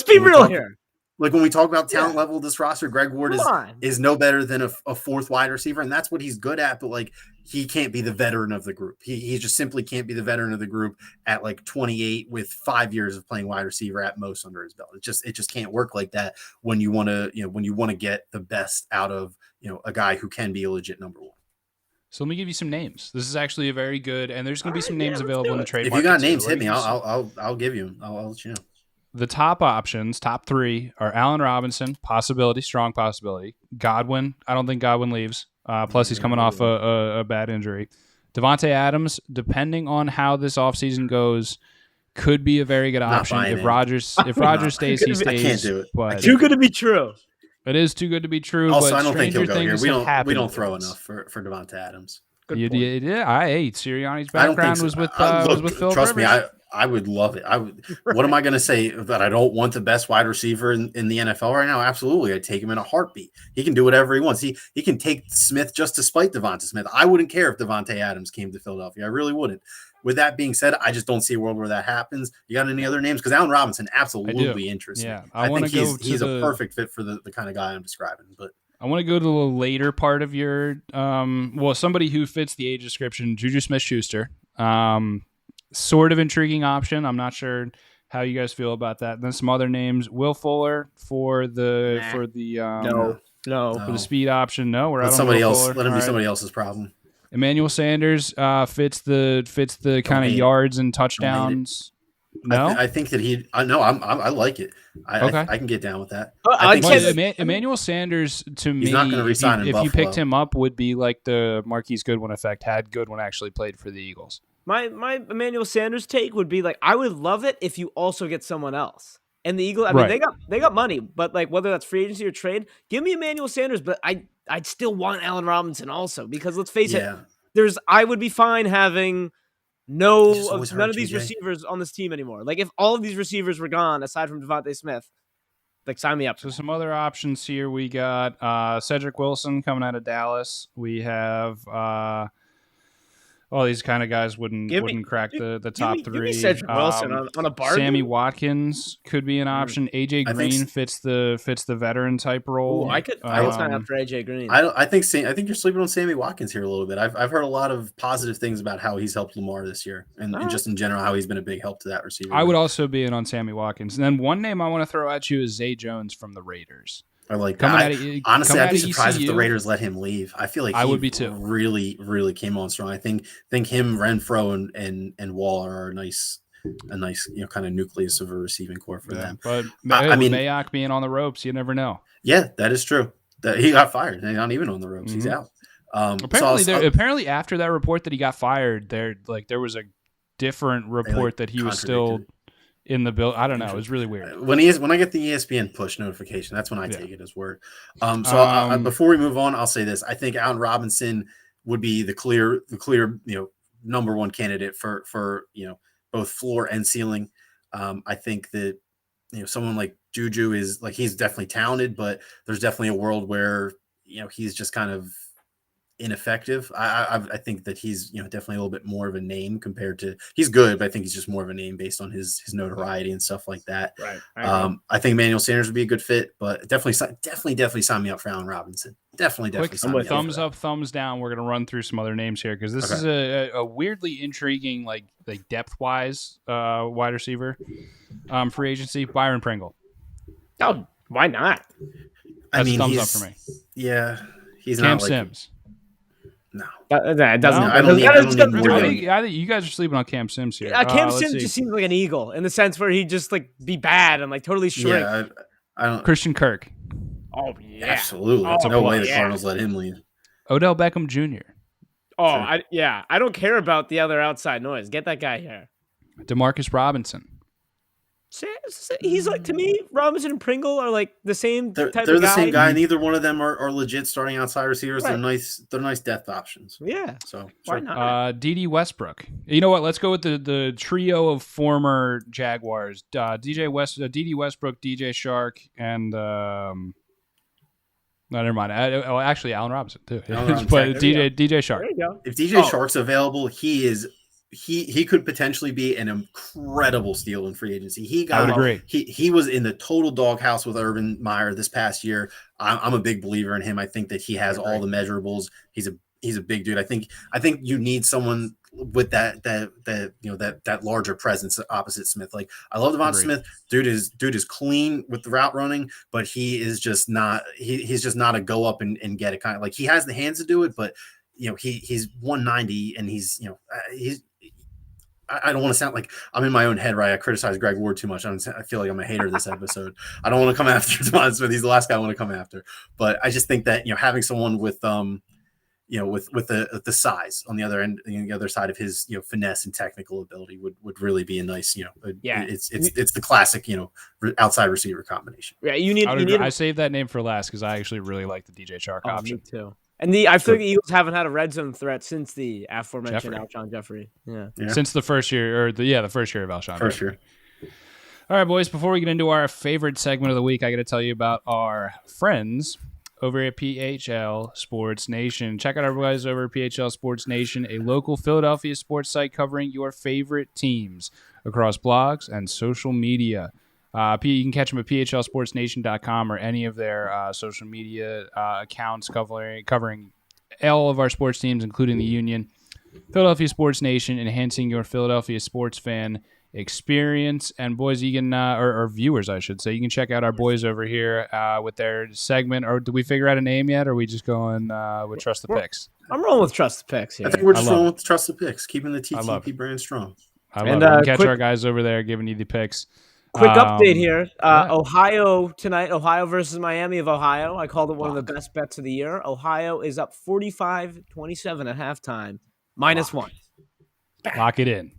be real here. Like when we talk about talent level of this roster, Greg Ward is no better than a fourth wide receiver, and that's what he's good at. But like he can't be the veteran of the group. He just simply can't be the veteran of the group at like 28 with 5 years of playing wide receiver at most under his belt. It just can't work like that when you want to get the best out of a guy who can be a legit number one. So let me give you some names. This is actually a very good, and there's going to be some names available in the trade market. If you got names, hit me. I'll give you them. I'll let you know. The top options, top 3, are Allen Robinson, possibility, strong possibility. Godwin, I don't think Godwin leaves. Plus, he's coming off a bad injury. Devontae Adams, depending on how this offseason goes, could be a very good option. If Rodgers stays, he stays. I can't do it. But too good to be true. It is too good to be true. Also, but I don't think he'll go here. We don't throw enough enough for Devontae Adams. Sirianni's background was with Phil Trust Rivers. me, I would love it. What am I going to say? That I don't want the best wide receiver in the NFL right now? Absolutely. I'd take him in a heartbeat. He can do whatever he wants. He can take Smith just to spite Devonta Smith. I wouldn't care if Devontae Adams came to Philadelphia. I really wouldn't. With that being said, I just don't see a world where that happens. You got any other names? Because Allen Robinson absolutely interests me. I think he's a perfect fit for the kind of guy I'm describing. But I want to go to the later part of your somebody who fits the age description, Juju Smith-Schuster. Sort of intriguing option. I'm not sure how you guys feel about that. Then some other names: Will Fuller for the speed option. No, we're out on somebody Will else. Fuller. Let him be somebody else's problem. Emmanuel Sanders fits the kind of yards and touchdowns. No, I think that I like it. I can get down with that. Emmanuel Sanders, to me, he's not going to resign in if Buffalo. you picked him up, would be like the Marquise Goodwin effect. Had Goodwin actually played for the Eagles. My Emmanuel Sanders take would be like, I would love it if you also get someone else. And the Eagles, I mean, they got money, but like whether that's free agency or trade, give me Emmanuel Sanders. But I'd still want Allen Robinson also, because let's face it, I would be fine having none of these receivers on this team anymore. Like if all of these receivers were gone aside from Devontae Smith, like sign me up. So some other options here. We got Cedric Wilson coming out of Dallas. We have all these kind of guys wouldn't crack the top 3. Give me Cedric Wilson on a bargain. Sammy Watkins could be an option. AJ Green fits the veteran type role. Ooh, I would sign up for AJ Green. I think you're sleeping on Sammy Watkins here a little bit. I've heard a lot of positive things about how he's helped Lamar this year, and just in general how he's been a big help to that receiver. I would also be in on Sammy Watkins. And then one name I want to throw at you is Zay Jones from the Raiders. I like that. Honestly, I'd be surprised if the Raiders let him leave. I feel like I would be too. Really, really came on strong. I think him, Renfro, and Waller are a nice kind of nucleus of a receiving core for them. But Mayock being on the ropes, you never know. Yeah, that is true. That he got fired. He's not even on the ropes. Mm-hmm. He's out. Apparently, after that report that he got fired, there was a different report that he was still in the bill. I don't know. It was really weird. When I get the ESPN push notification, that's when I take it as word. Before we move on, I'll say this: I think Allen Robinson would be the clear number one candidate for both floor and ceiling. I think that someone like Juju is he's definitely talented, but there's definitely a world where he's just kind of ineffective. I think that he's definitely a little bit more of a name compared to he's good, but I think he's just more of a name based on his notoriety and stuff like that. Right. I think Emmanuel Sanders would be a good fit, but definitely sign me up for Allen Robinson. Definitely. Thumbs up, thumbs down. We're gonna run through some other names here because this is a weirdly intriguing like depth wise wide receiver free agency. Byron Pringle. Oh, why not? That's thumbs up for me. Yeah, he's Cam not like Sims. No, that doesn't. I don't need I think you guys are sleeping on Cam Sims here. Cam Sims just seems like an eagle in the sense where he'd just be bad and totally shrink. Yeah, I don't. Christian Kirk. Oh yeah, absolutely. No way the Cardinals let him leave. Odell Beckham Jr. Oh, Sure. I don't care about the other outside noise. Get that guy here. Demarcus Robinson. He's like, to me, Robinson and Pringle are like the same They're type the of guy. same guy. Neither one of them are legit starting outside receivers. Right. They're nice depth options. Yeah. So Why sure. not? D.D. Westbrook. You know what? Let's go with the trio of former Jaguars. D.D. Westbrook, DJ Shark, and no, never mind. Actually, Allen Robinson too. Allen Robinson. But DJ Shark. There you go. If DJ Shark's available, he could potentially be an incredible steal in free agency. I would agree. He was in the total doghouse with Urban Meyer this past year. I'm a big believer in him. I think that he has all the measurables. He's a big dude. I think you need someone with that larger presence opposite Smith. Like, I love Devonta Smith. Dude is clean with the route running, but he is just not he's just not a go up and get it kind of, like, he has the hands to do it, but he's 190 and he's I don't want to sound like I'm in my own head, right? I criticize Greg Ward too much. I feel like I'm a hater of this episode. I don't want to come after Devonta Smith. He's the last guy I want to come after. But I just think that having someone with the size on the other end, the other side of his finesse and technical ability would really be a nice it's the classic outside receiver combination. Yeah, I saved that name for last because I actually really like the DJ Shark option. Me too. And I feel like the Eagles haven't had a red zone threat since the aforementioned Alshon Jeffrey. Yeah. Since the first year, the first year of Alshon. First year. All right, boys. Before we get into our favorite segment of the week, I got to tell you about our friends over at PHL Sports Nation. Check out our guys over at PHL Sports Nation, a local Philadelphia sports site covering your favorite teams across blogs and social media. You can catch them at phlsportsnation.com or any of their social media accounts covering all of our sports teams, including the Union. Philadelphia Sports Nation, enhancing your Philadelphia sports fan experience. And boys, you can or viewers, I should say, you can check out our boys over here with their segment. Or did we figure out a name yet? Or are we just going with Trust the Picks? I'm rolling with Trust the Picks here. I think we're just rolling with Trust the Picks, keeping the TTP brand strong. I love it. You can catch our guys over there giving you the picks. Quick update here. Ohio tonight. Ohio versus Miami of Ohio. I called it one of the best bets of the year. Ohio is up 45-27 at halftime. -1. Lock it in.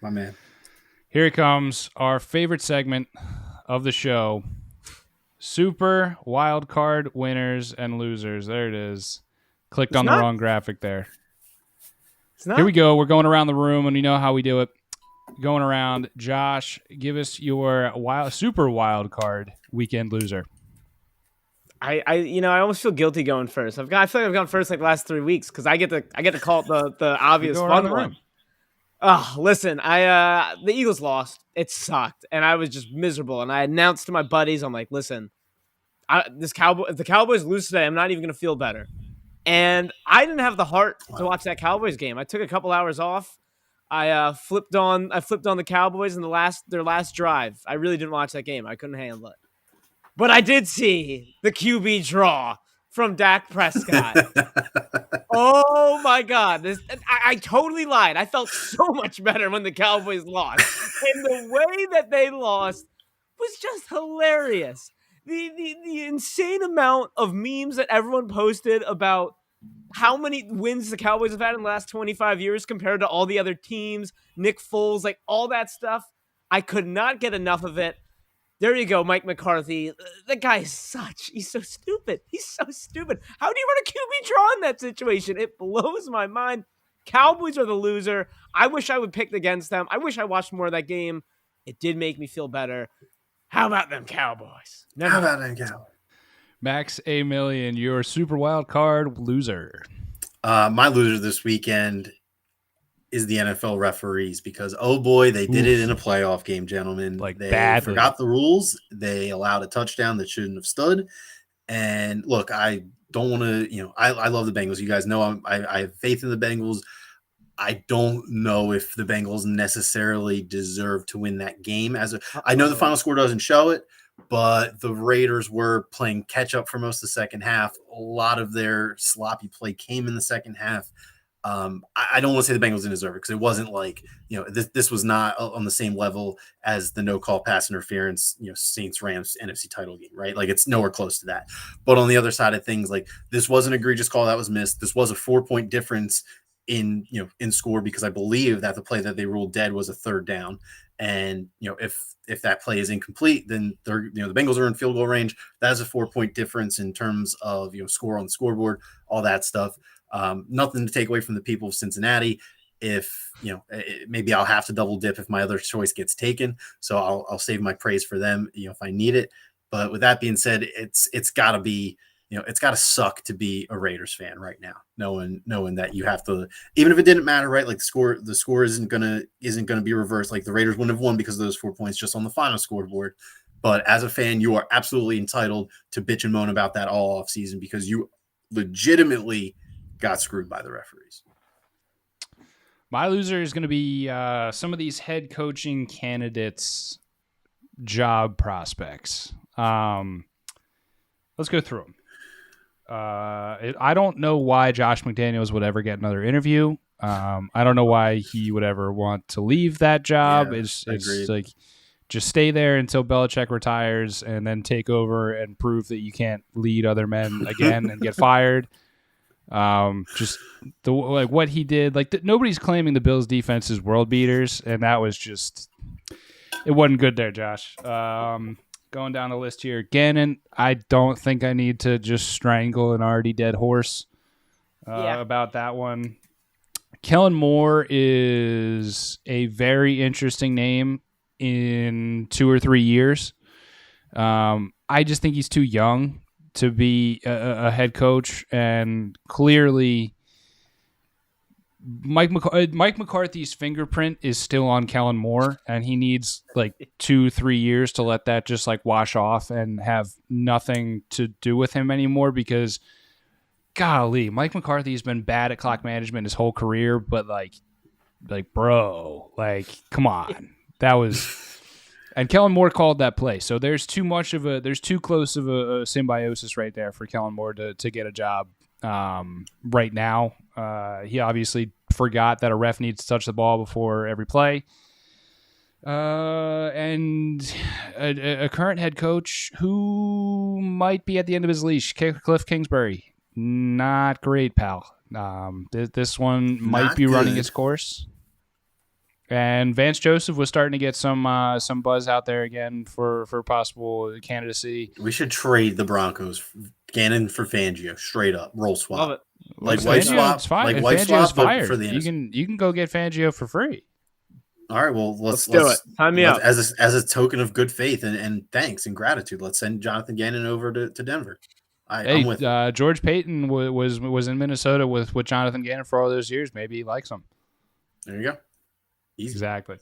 My man. Here it comes. Our favorite segment of the show. Super wild card winners and losers. There it is. Clicked on the wrong graphic there. Here we go. We're going around the room, and you know how we do it. Going around, Josh, give us your super wild card weekend loser. I almost feel guilty going first. I feel like I've gone first like the last 3 weeks because I get to call it the obvious fun one. Oh, listen, the Eagles lost. It sucked, and I was just miserable. And I announced to my buddies, I'm like, listen, if the Cowboys lose today, I'm not even gonna feel better. And I didn't have the heart to watch that Cowboys game. I took a couple hours off. I flipped on the Cowboys in their last drive. I really didn't watch that game. I couldn't handle it. But I did see the QB draw from Dak Prescott. Oh my God. I totally lied. I felt so much better when the Cowboys lost. And the way that they lost was just hilarious. The insane amount of memes that everyone posted about how many wins the Cowboys have had in the last 25 years compared to all the other teams, Nick Foles, like all that stuff. I could not get enough of it. There you go, Mike McCarthy. The guy is he's so stupid. He's so stupid. How do you run a QB draw in that situation? It blows my mind. Cowboys are the loser. I wish I would pick against them. I wish I watched more of that game. It did make me feel better. How about them Cowboys? How about them Cowboys? Max A. Million, your super wild card loser. My loser this weekend is the NFL referees because, oh boy, they did it in a playoff game, gentlemen. They forgot the rules. They allowed a touchdown that shouldn't have stood. And look, I don't want to, I love the Bengals. You guys know I have faith in the Bengals. I don't know if the Bengals necessarily deserve to win that game. I know the final score doesn't show it, but the Raiders were playing catch up for most of the second half. A lot of their sloppy play came in the second half. I don't want to say the Bengals didn't deserve it because it wasn't like, this was not on the same level as the no call pass interference, Saints Rams NFC title game, right? Like it's nowhere close to that. But on the other side of things, like this was an egregious call that was missed. This was a 4-point difference in score because I believe that the play that they ruled dead was a third down. And if that play is incomplete, then the Bengals are in field goal range. That is a 4-point difference in terms of score on the scoreboard, all that stuff. Nothing to take away from the people of Cincinnati. If maybe I'll have to double dip if my other choice gets taken, so I'll save my praise for them if I need it. But with that being said, it's got to be it's got to suck to be a Raiders fan right now, knowing that you have to, even if it didn't matter, right? Like the score isn't gonna be reversed. Like the Raiders wouldn't have won because of those 4 points just on the final scoreboard. But as a fan, you are absolutely entitled to bitch and moan about that all off season because you legitimately got screwed by the referees. My loser is going to be some of these head coaching candidates' job prospects. Let's go through them. I don't know why Josh McDaniels would ever get another interview. I don't know why he would ever want to leave that job. Yeah, it's like just stay there until Belichick retires and then take over and prove that you can't lead other men again and get fired. Just what he did, nobody's claiming the Bills defense is world beaters, and that was just, it wasn't good there, Josh. Going down the list here, Gannon, I don't think I need to just strangle an already dead horse about that one. Kellen Moore is a very interesting name in 2 or 3 years. I just think he's too young to be a head coach, and clearly Mike McCarthy's fingerprint is still on Kellen Moore, and he needs 2-3 years to let that just wash off and have nothing to do with him anymore, because golly, Mike McCarthy's been bad at clock management his whole career, but bro, come on. That was... And Kellen Moore called that play. So there's too close of a symbiosis right there for Kellen Moore to get a job right now. He obviously forgot that a ref needs to touch the ball before every play. And a current head coach who might be at the end of his leash, Cliff Kingsbury. Not great, pal. This one might be running its course. And Vance Joseph was starting to get some buzz out there again for possible candidacy. We should trade the Broncos, Gannon for Fangio, straight up, roll swap. Love it. White swap, Fangio's fired, for the you can go get Fangio for free. All right, well let's do it. Sign me up as a token of good faith and thanks and gratitude. Let's send Jonathan Gannon over to Denver. I'm with George Payton was in Minnesota with Jonathan Gannon for all those years. Maybe he likes him. There you go. Easy. Exactly.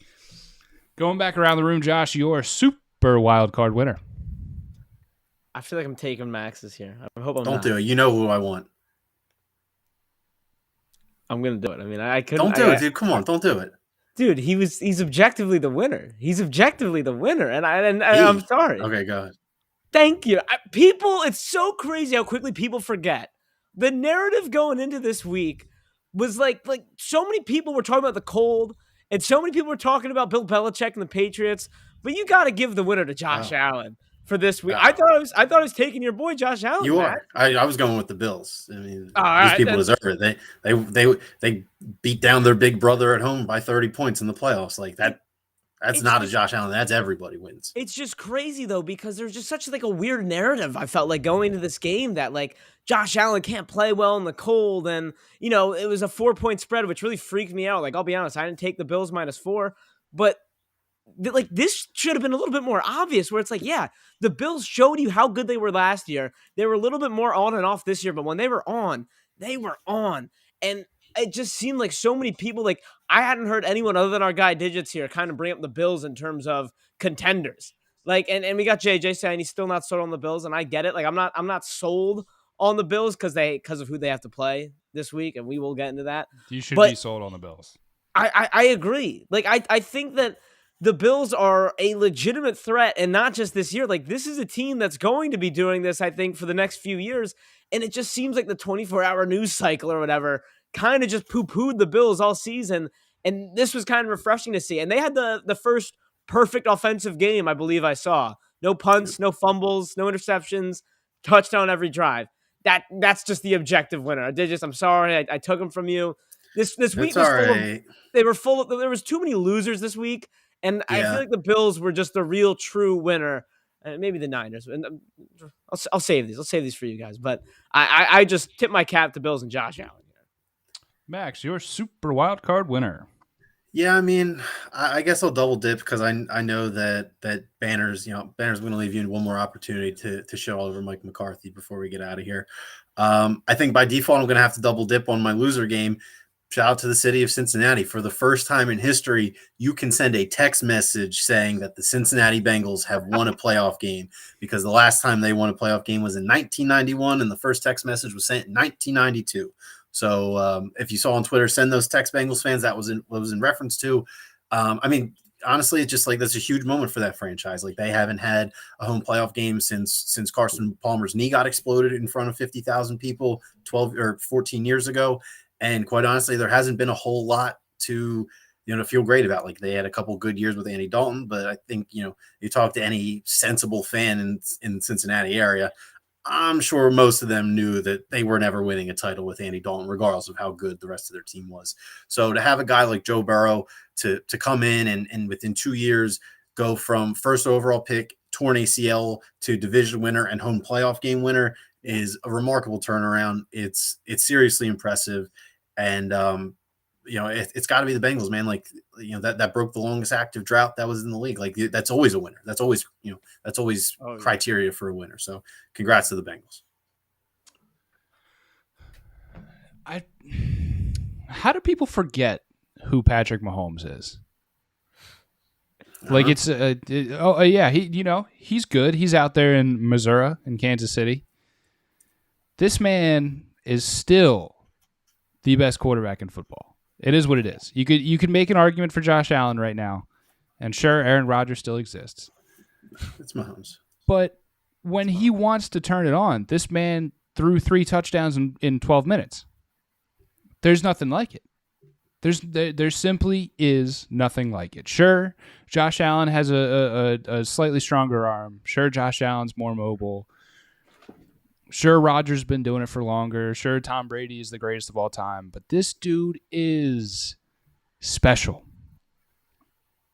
Going back around the room, Josh, your super wild card winner. I feel like I'm taking Max's here. I hope I'm Don't not. do it. You know who I want. I'm gonna do it. I mean, I couldn't. Don't do it, dude. Come on, don't do it. Dude, he's objectively the winner. He's objectively the winner, and I'm sorry. Okay, go ahead. Thank you. People, it's so crazy how quickly people forget. The narrative going into this week was like so many people were talking about the cold, and so many people were talking about Bill Belichick and the Patriots, but you got to give the winner to Josh Allen for this week. I thought I was taking your boy Josh Allen. You Matt. are. I was going with the Bills. I mean, these people deserve it. They beat down their big brother at home by 30 points in the playoffs. Like that. That's not a Josh Allen. That's everybody wins. It's just crazy, though, because there's just such a weird narrative, I felt like, going into this game that, Josh Allen can't play well in the cold. And, it was a 4-point spread, which really freaked me out. I'll be honest, I didn't take the Bills -4. But, this should have been a little bit more obvious, where it's the Bills showed you how good they were last year. They were a little bit more on and off this year, but when they were on, they were on. And it just seemed like so many people, I hadn't heard anyone other than our guy Digits here kind of bring up the Bills in terms of contenders. And we got JJ saying he's still not sold on the Bills, and I get it. I'm not sold on the Bills because of who they have to play this week, and we will get into that. You should be sold on the Bills. I agree. I think that the Bills are a legitimate threat, and not just this year. This is a team that's going to be doing this, I think, for the next few years. And it just seems like the 24-hour news cycle or whatever kind of just poo-pooed the Bills all season. And this was kind of refreshing to see. And they had the first perfect offensive game I believe I saw. No punts, no fumbles, no interceptions, touchdown every drive. That's just the objective winner. I'm sorry, I took them from you. This week It's was all full of. right. They were full of. There was too many losers this week, and I feel Yeah. like the Bills were just the real true winner. Maybe the Niners. And I'll save these. I'll save these for you guys. But I just tip my cap to Bills and Josh Allen. Max, your super wild card winner. Yeah, I mean, I guess I'll double dip because I know that Banner's going to leave you one more opportunity to show all over Mike McCarthy before we get out of here. I think by default I'm going to have to double dip on my loser game. Shout out to the city of Cincinnati. For the first time in history, you can send a text message saying that the Cincinnati Bengals have won a playoff game, because the last time they won a playoff game was in 1991, and the first text message was sent in 1992. So if you saw on Twitter, send those text, Bengals fans. That was in reference to. I mean, honestly, it's just like that's a huge moment for that franchise. Like, they haven't had a home playoff game since Carson Palmer's knee got exploded in front of 50,000 people 12 or 14 years ago. And quite honestly, there hasn't been a whole lot to feel great about. Like, they had a couple good years with Andy Dalton, but I think you talk to any sensible fan in the Cincinnati area, I'm sure most of them knew that they were never winning a title with Andy Dalton, regardless of how good the rest of their team was. So to have a guy like Joe Burrow to come in and within 2 years go from first overall pick, torn ACL, to division winner and home playoff game winner is a remarkable turnaround. It's seriously impressive. And, it's got to be the Bengals, man. Like, that broke the longest active drought that was in the league. Like, that's always a winner. That's always, criteria for a winner. So congrats to the Bengals. How do people forget who Patrick Mahomes is? Like, it's he's good. He's out there in Missouri and Kansas City. This man is still the best quarterback in football. It is what it is. You could make an argument for Josh Allen right now, and sure, Aaron Rodgers still exists. It's Mahomes. But when he wants to turn it on, this man threw 3 touchdowns in 12 minutes. There's nothing like it. There simply is nothing like it. Sure, Josh Allen has a slightly stronger arm. Sure, Josh Allen's more mobile. Sure, Rodgers been doing it for longer. Sure, Tom Brady is the greatest of all time. But this dude is special.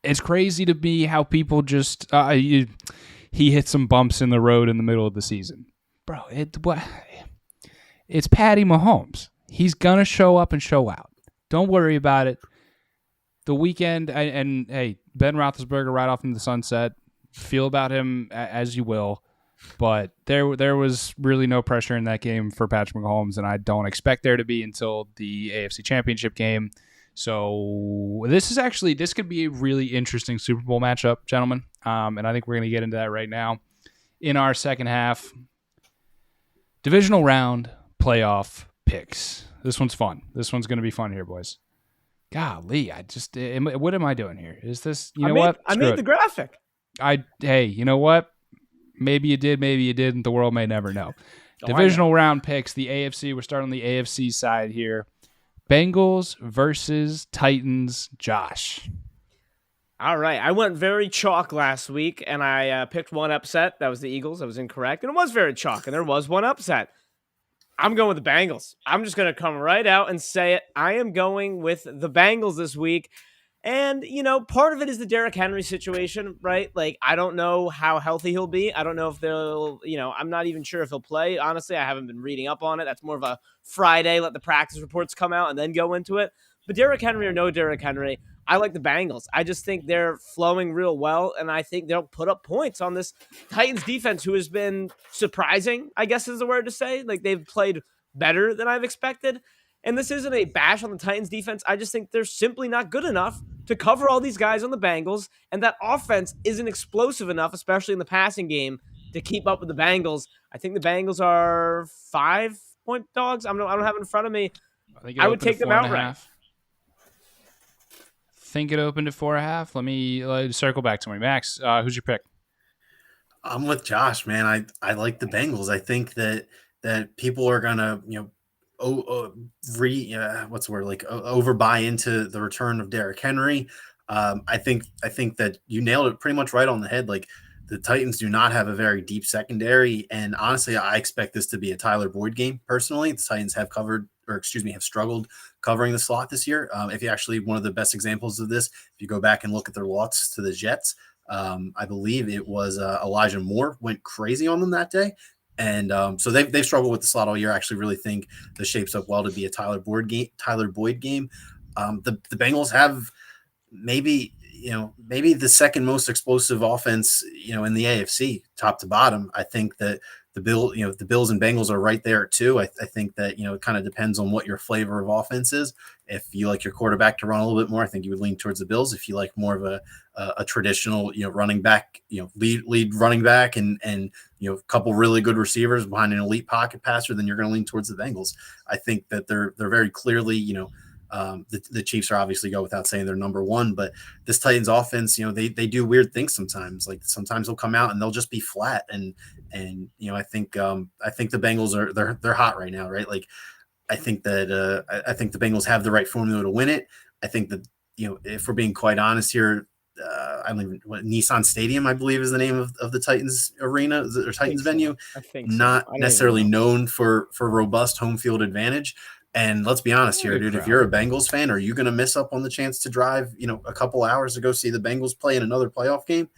It's crazy to me how people just he hit some bumps in the road in the middle of the season. Bro, it's Patty Mahomes. He's going to show up and show out. Don't worry about it. The weekend, and hey, Ben Roethlisberger right off into the sunset. Feel about him as you will. But there was really no pressure in that game for Patrick Mahomes, and I don't expect there to be until the AFC Championship game. So this could be a really interesting Super Bowl matchup, gentlemen. And I think we're going to get into that right now in our second half. Divisional round playoff picks. This one's fun. This one's going to be fun here, boys. Golly, what am I doing here? Is this, what? I made the graphic. Hey, you know what? Maybe you did, maybe you didn't. The world may never know. Divisional round picks, the AFC. We're starting on the AFC side here. Bengals versus Titans. Josh. All right. I went very chalk last week, and I picked one upset. That was the Eagles. I was incorrect, and it was very chalk, and there was one upset. I'm going with the Bengals. I'm just going to come right out and say it. I am going with the Bengals this week. And, part of it is the Derrick Henry situation, right? Like, I don't know how healthy he'll be. I don't know if they'll, I'm not even sure if he'll play. Honestly, I haven't been reading up on it. That's more of a Friday, let the practice reports come out and then go into it. But Derrick Henry or no Derrick Henry, I like the Bengals. I just think they're flowing real well, and I think they'll put up points on this Titans defense, who has been surprising, I guess is the word to say. Like, they've played better than I've expected. And this isn't a bash on the Titans defense. I just think they're simply not good enough to cover all these guys on the Bengals. And that offense isn't explosive enough, especially in the passing game, to keep up with the Bengals. I think the Bengals are 5-point dogs. I don't have it in front of me. I would take them outright. Think it opened at 4.5. Let me circle back to me. Max, who's your pick? I'm with Josh, man. I like the Bengals. I think that people are gonna, what's the word, like over buy into the return of Derrick Henry. I think that you nailed it pretty much right on the head. Like the Titans do not have a very deep secondary, and honestly, I expect this to be a Tyler Boyd game. Personally, the Titans have have struggled covering the slot this year. If you actually, one of the best examples of this, if you go back and look at their loss to the Jets, I believe it was Elijah Moore went crazy on them that day. And so they've struggled with the slot all year. I actually really think this shapes up well to be a Tyler Boyd game. The Bengals have maybe the second most explosive offense in the AFC top to bottom. I think that the Bills and Bengals are right there too. I think that it kind of depends on what your flavor of offense is. If you like your quarterback to run a little bit more, I think you would lean towards the Bills. If you like more of a traditional running back, lead running back and a couple really good receivers behind an elite pocket passer, then you're going to lean towards the Bengals. I think that they're very clearly the Chiefs are obviously go without saying they're number one, but this Titans offense, they do weird things sometimes. Like sometimes they'll come out and they'll just be flat. And I think the Bengals they're hot right now, right? Like I think that I think the Bengals have the right formula to win it. I think that if we're being quite honest here, I don't even Nissan Stadium, I believe, is the name of the Titans arena or Titans venue. I think not necessarily known for robust home field advantage. And let's be honest here, dude, if you're a Bengals fan, are you going to miss up on the chance to drive, a couple hours to go see the Bengals play in another playoff game?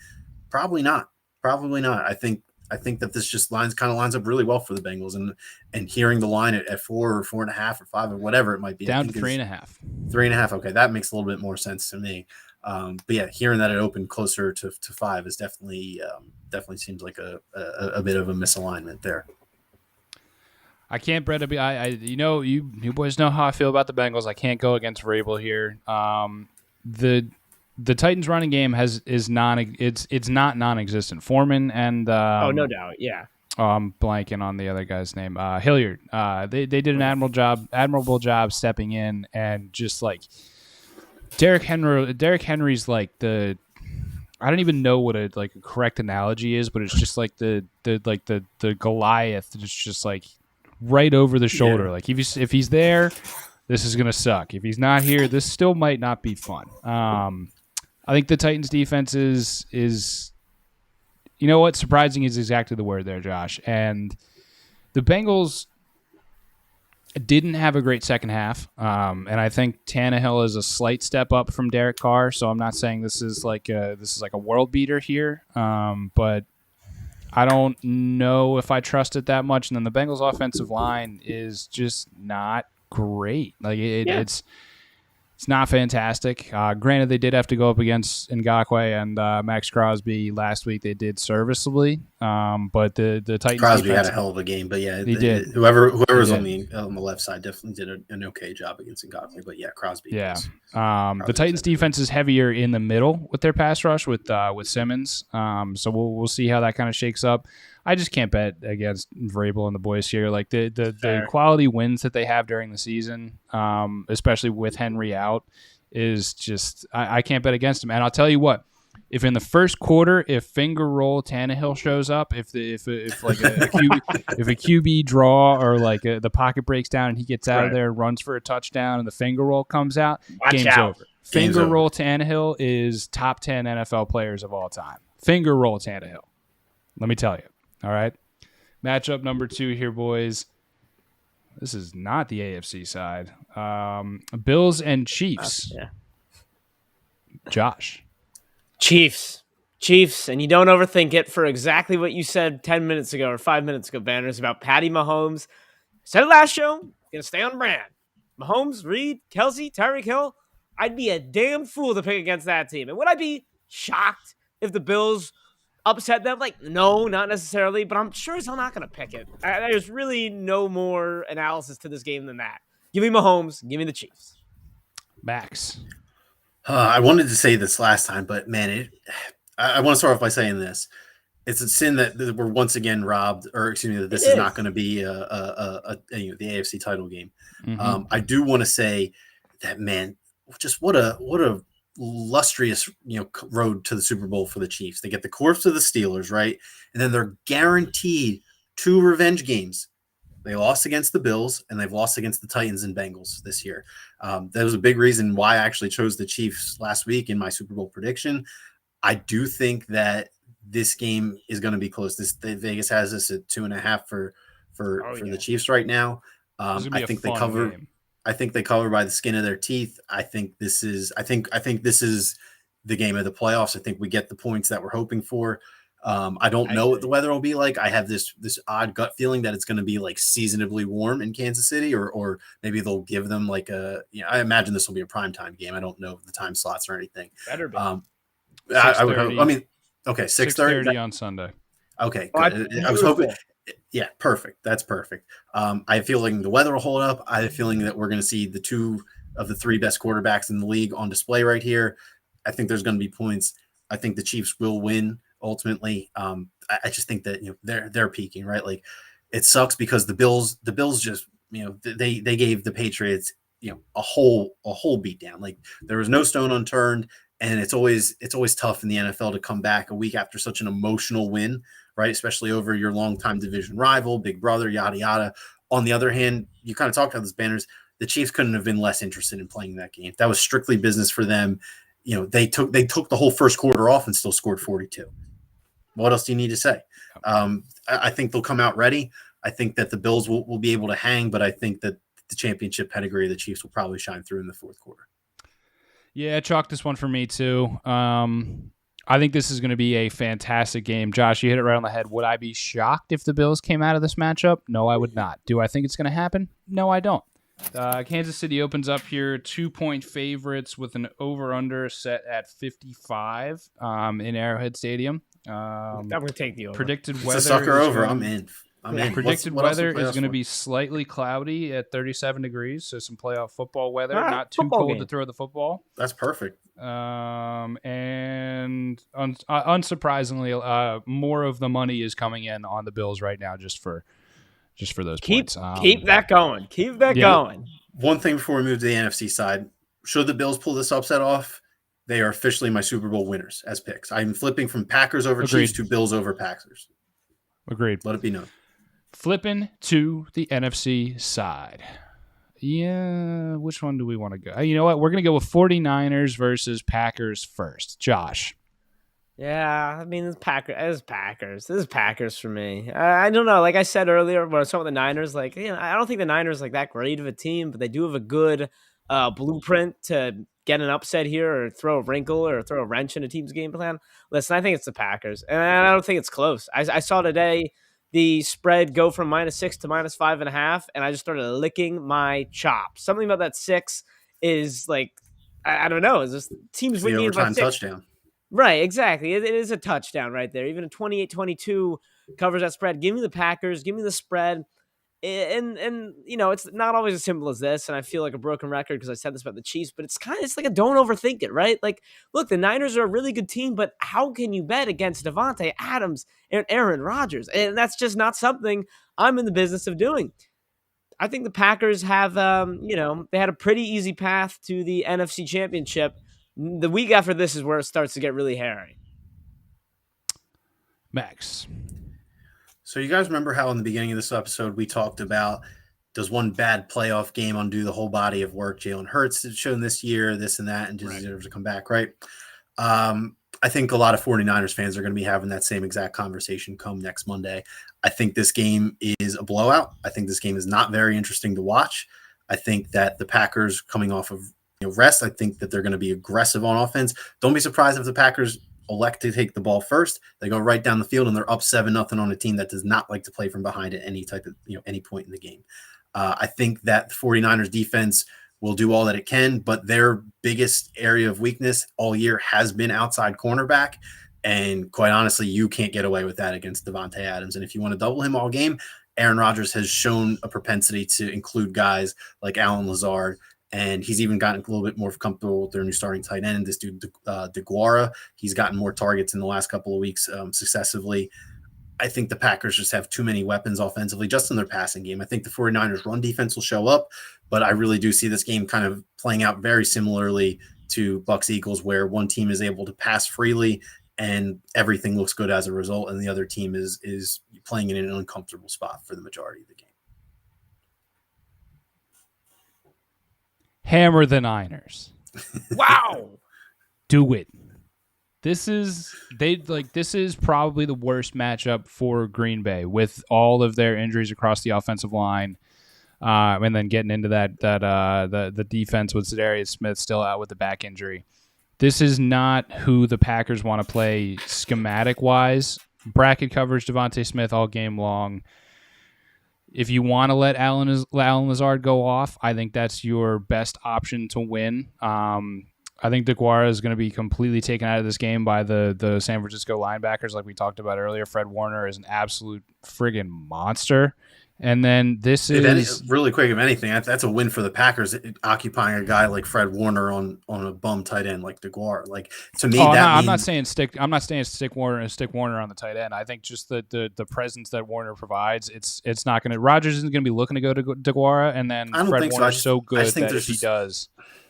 Probably not. Probably not. I think that this just lines up really well for the Bengals, and hearing the line at 4 or 4.5 or 5 or whatever it might be. Down to 3.5. 3.5. Okay. That makes a little bit more sense to me. But yeah, hearing that it opened closer to 5 is definitely seems like a bit of a misalignment there. I can't, Brett. You boys know how I feel about the Bengals. I can't go against Vrabel here. The Titans running game is not non-existent. Foreman and no doubt, yeah. I'm blanking on the other guy's name. Hilliard. They did an admirable job stepping in, and just like Derrick Henry's like the, I don't even know what a correct analogy is, but it's just like the Goliath. It's just like right over the shoulder. Yeah. Like if he's there, this is gonna suck. If he's not here, this still might not be fun. I think the Titans defense is surprising is exactly the word there, Josh. And the Bengals didn't have a great second half. And I think Tannehill is a slight step up from Derek Carr. So I'm not saying this is like a world beater here. But I don't know if I trust it that much. And then the Bengals offensive line is just not great. Like it's not fantastic. Granted, they did have to go up against Ngakoue and Max Crosby last week. They did serviceably, but the Titans Crosby had a hell of a game. But yeah, they did. Whoever was on the left side definitely did an okay job against Ngakoue. But yeah, Crosby. Yeah, the Titans defense is heavier in the middle with their pass rush with Simmons. So we'll see how that kind of shakes up. I just can't bet against Vrabel and the boys here. Like the quality wins that they have during the season, especially with Henry out, is just I can't bet against them. And I'll tell you what, if in the first quarter, if finger roll Tannehill shows up, if like a QB draw or like the pocket breaks down and he gets out of there, runs for a touchdown, and the finger roll comes out, game's over. Finger roll Tannehill is top 10 NFL players of all time. Finger roll Tannehill. Let me tell you. All right. Matchup number 2 here, boys. This is not the AFC side. Bills and Chiefs. Yeah. Josh. Chiefs, and you don't overthink it for exactly what you said 10 minutes ago or 5 minutes ago, Banners, about Patty Mahomes. Said it last show, gonna stay on brand. Mahomes, Reed, Kelsey, Tyreek Hill. I'd be a damn fool to pick against that team. And would I be shocked if the Bills upset them? Like, no, not necessarily, but I'm sure as hell not gonna pick it. There's really no more analysis to this game than that. Give me Mahomes, give me the Chiefs. Max. I wanted to say this last time, but man, I want to start off by saying this. It's a sin that we're once again robbed, or excuse me, that this is not going to be the AFC title game. Mm-hmm. I do want to say that, man, just what a lustrous road to the Super Bowl for the Chiefs. They get the corpse of the Steelers, right, and then they're guaranteed 2 revenge games They lost against the Bills, and they've lost against the Titans and Bengals this year. That was a big reason why I actually chose the Chiefs last week in my Super Bowl prediction. I do think that this game is going to be close. Vegas has this at 2.5 for the Chiefs right now. I think they cover. Game. I think they cover by the skin of their teeth. I think this is the game of the playoffs. I think we get the points that we're hoping for. I don't know what the weather will be like. I have this odd gut feeling that it's going to be like seasonably warm in Kansas City, or maybe they'll give them like I imagine this will be a primetime game. I don't know the time slots or anything. Better be. I would hope. I mean, okay, 6:30 on Sunday. Okay, good. I was hoping. Yeah, perfect. That's perfect. I have a feeling the weather will hold up. I have a feeling that we're going to see the two of the three best quarterbacks in the league on display right here. I think there's going to be points. I think the Chiefs will win ultimately. I just think that they're peaking, right? Like it sucks because the Bills just they gave the Patriots a whole beatdown. Like there was no stone unturned, and it's always tough in the NFL to come back a week after such an emotional win, right? Especially over your longtime division rival, big brother, yada yada. On the other hand, you kind of talked about those banners. The Chiefs couldn't have been less interested in playing that game. That was strictly business for them. They took the whole first quarter off and still scored 42. What else do you need to say? I think they'll come out ready. I think that the Bills will be able to hang, but I think that the championship pedigree of the Chiefs will probably shine through in the fourth quarter. Yeah, chalk this one for me too. I think this is going to be a fantastic game. Josh, you hit it right on the head. Would I be shocked if the Bills came out of this matchup? No, I would not. Do I think it's going to happen? No, I don't. Kansas City opens up here 2-point favorites with an over-under set at 55 in Arrowhead Stadium. I'm going to take the over. Predicted it's weather. A sucker over. I'm in. Predicted weather is going to be slightly cloudy at 37 degrees, so some playoff football weather. Not too cold game to throw the football. That's perfect. And unsurprisingly, more of the money is coming in on the Bills right now, just for those points. Keep that going. Keep that going. One thing before we move to the NFC side, should the Bills pull this upset off, they are officially my Super Bowl winners as picks. I'm flipping from Packers over Chiefs to Bills over Packers. Agreed. Let it be known. Flipping to the NFC side. Yeah, which one do we want to go? You know what? We're going to go with 49ers versus Packers first. Josh. Yeah, I mean, this is Packers. This is Packers for me. I don't know. Like I said earlier, when I was talking about the Niners, I don't think the Niners like that great of a team, but they do have a good blueprint to get an upset here or throw a wrinkle or throw a wrench in a team's game plan. Listen, I think it's the Packers, and I don't think it's close. I saw today the spread go from -6 to -5.5, and I just started licking my chops. Something about that 6 is like, I don't know. It's just teams the winning overtime by 6. Touchdown. Right, exactly. It is a touchdown right there. Even a 28-22 covers that spread. Give me the Packers. Give me the spread. And it's not always as simple as this, and I feel like a broken record because I said this about the Chiefs, but it's like a don't overthink it, right? Like, look, the Niners are a really good team, but how can you bet against Davante Adams and Aaron Rodgers? And that's just not something I'm in the business of doing. I think the Packers have, they had a pretty easy path to the NFC Championship. The week after this is where it starts to get really hairy. Max. So you guys remember how in the beginning of this episode we talked about, does one bad playoff game undo the whole body of work Jalen Hurts has shown this year, this and that, and deserves to come back, right? I think a lot of 49ers fans are going to be having that same exact conversation come next Monday. I think this game is a blowout. I think this game is not very interesting to watch. I think that the Packers coming off of rest, I think that they're going to be aggressive on offense. Don't be surprised if the Packers elect to take the ball first. They go right down the field and they're up 7-0 on a team that does not like to play from behind at any type of, any point in the game. I think that the 49ers defense will do all that it can, but their biggest area of weakness all year has been outside cornerback. And quite honestly, you can't get away with that against Davante Adams. And if you want to double him all game, Aaron Rodgers has shown a propensity to include guys like Allen Lazard. And he's even gotten a little bit more comfortable with their new starting tight end, this dude, DeGuara. He's gotten more targets in the last couple of weeks successively. I think the Packers just have too many weapons offensively, just in their passing game. I think the 49ers run defense will show up, but I really do see this game kind of playing out very similarly to Bucs Eagles, where one team is able to pass freely and everything looks good as a result, and the other team is playing in an uncomfortable spot for the majority of the game. Hammer the Niners. Wow. Do it. This is probably the worst matchup for Green Bay with all of their injuries across the offensive line, and then getting into the defense with Za'Darius Smith still out with the back injury. This is not who the Packers want to play schematic wise. Bracket coverage, Devontae Smith all game long. If you want to let Allen Lazard go off, I think that's your best option to win. I think DeGuara is going to be completely taken out of this game by the San Francisco linebackers, like we talked about earlier. Fred Warner is an absolute friggin' monster. And then really quick, if anything, that's a win for the Packers, occupying a guy like Fred Warner on a bum tight end like DeGuara. Like, to me, I'm not saying stick Warner on the tight end. I think just the presence that Warner provides, it's not going to. Rodgers isn't going to be looking to go to DeGuara, and then Fred Warner's so good that if he does,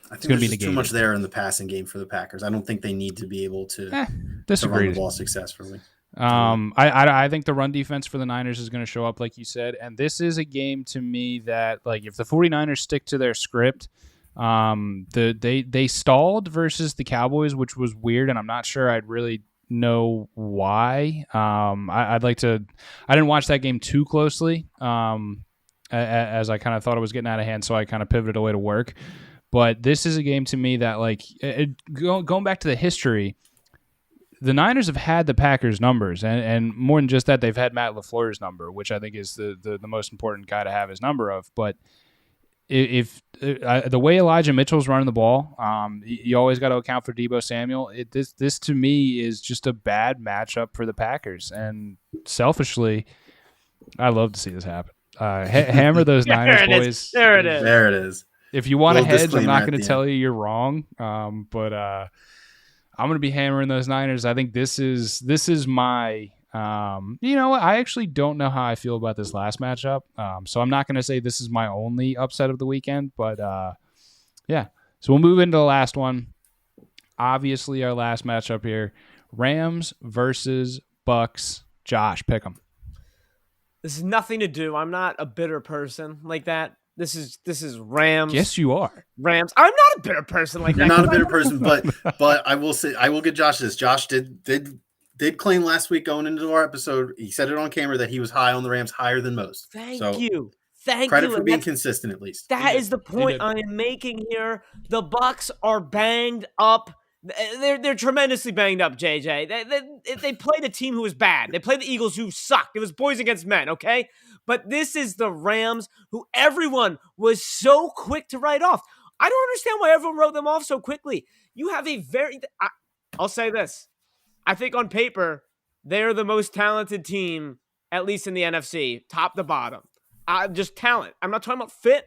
I think there's too much there in the passing game for the Packers. I don't think they need to be able to run the ball successfully. I think the run defense for the Niners is going to show up, like you said, and this is a game to me that, like, if the 49ers stick to their script, they stalled versus the Cowboys, which was weird, and I'm not sure I'd really know why. I didn't watch that game too closely, as I kind of thought it was getting out of hand, so I kind of pivoted away to work. But this is a game to me that, like, going back to the history, the Niners have had the Packers' numbers, and more than just that, they've had Matt LaFleur's number, which I think is the most important guy to have his number of. But if the way Elijah Mitchell's running the ball, you always got to account for Deebo Samuel. This to me is just a bad matchup for the Packers, and selfishly, I love to see this happen. Hammer those Niners, boys. There it is. If you want to hedge, I'm not going to tell you you're wrong, but I'm going to be hammering those Niners. I think this is my I actually don't know how I feel about this last matchup, so I'm not going to say this is my only upset of the weekend, but yeah. So we'll move into the last one. Obviously, our last matchup here, Rams versus Bucks. Josh, pick them. This is nothing to do. I'm not a bitter person like that. This is Rams. Yes, you are. Rams. I'm not a bitter person like You're that. You're not a bitter person, but I will say, I will give Josh this. Josh did claim last week going into our episode, he said it on camera that he was high on the Rams, higher than most. Thank you. Credit for being consistent, at least. That is the point I am making here. The Bucks are banged up. They're tremendously banged up, JJ. They played a team who was bad. They played the Eagles, who sucked. It was boys against men, okay? But this is the Rams, who everyone was so quick to write off. I don't understand why everyone wrote them off so quickly. You have a I'll say this. I think on paper, they're the most talented team, at least in the NFC, top to bottom. Just talent. I'm not talking about fit.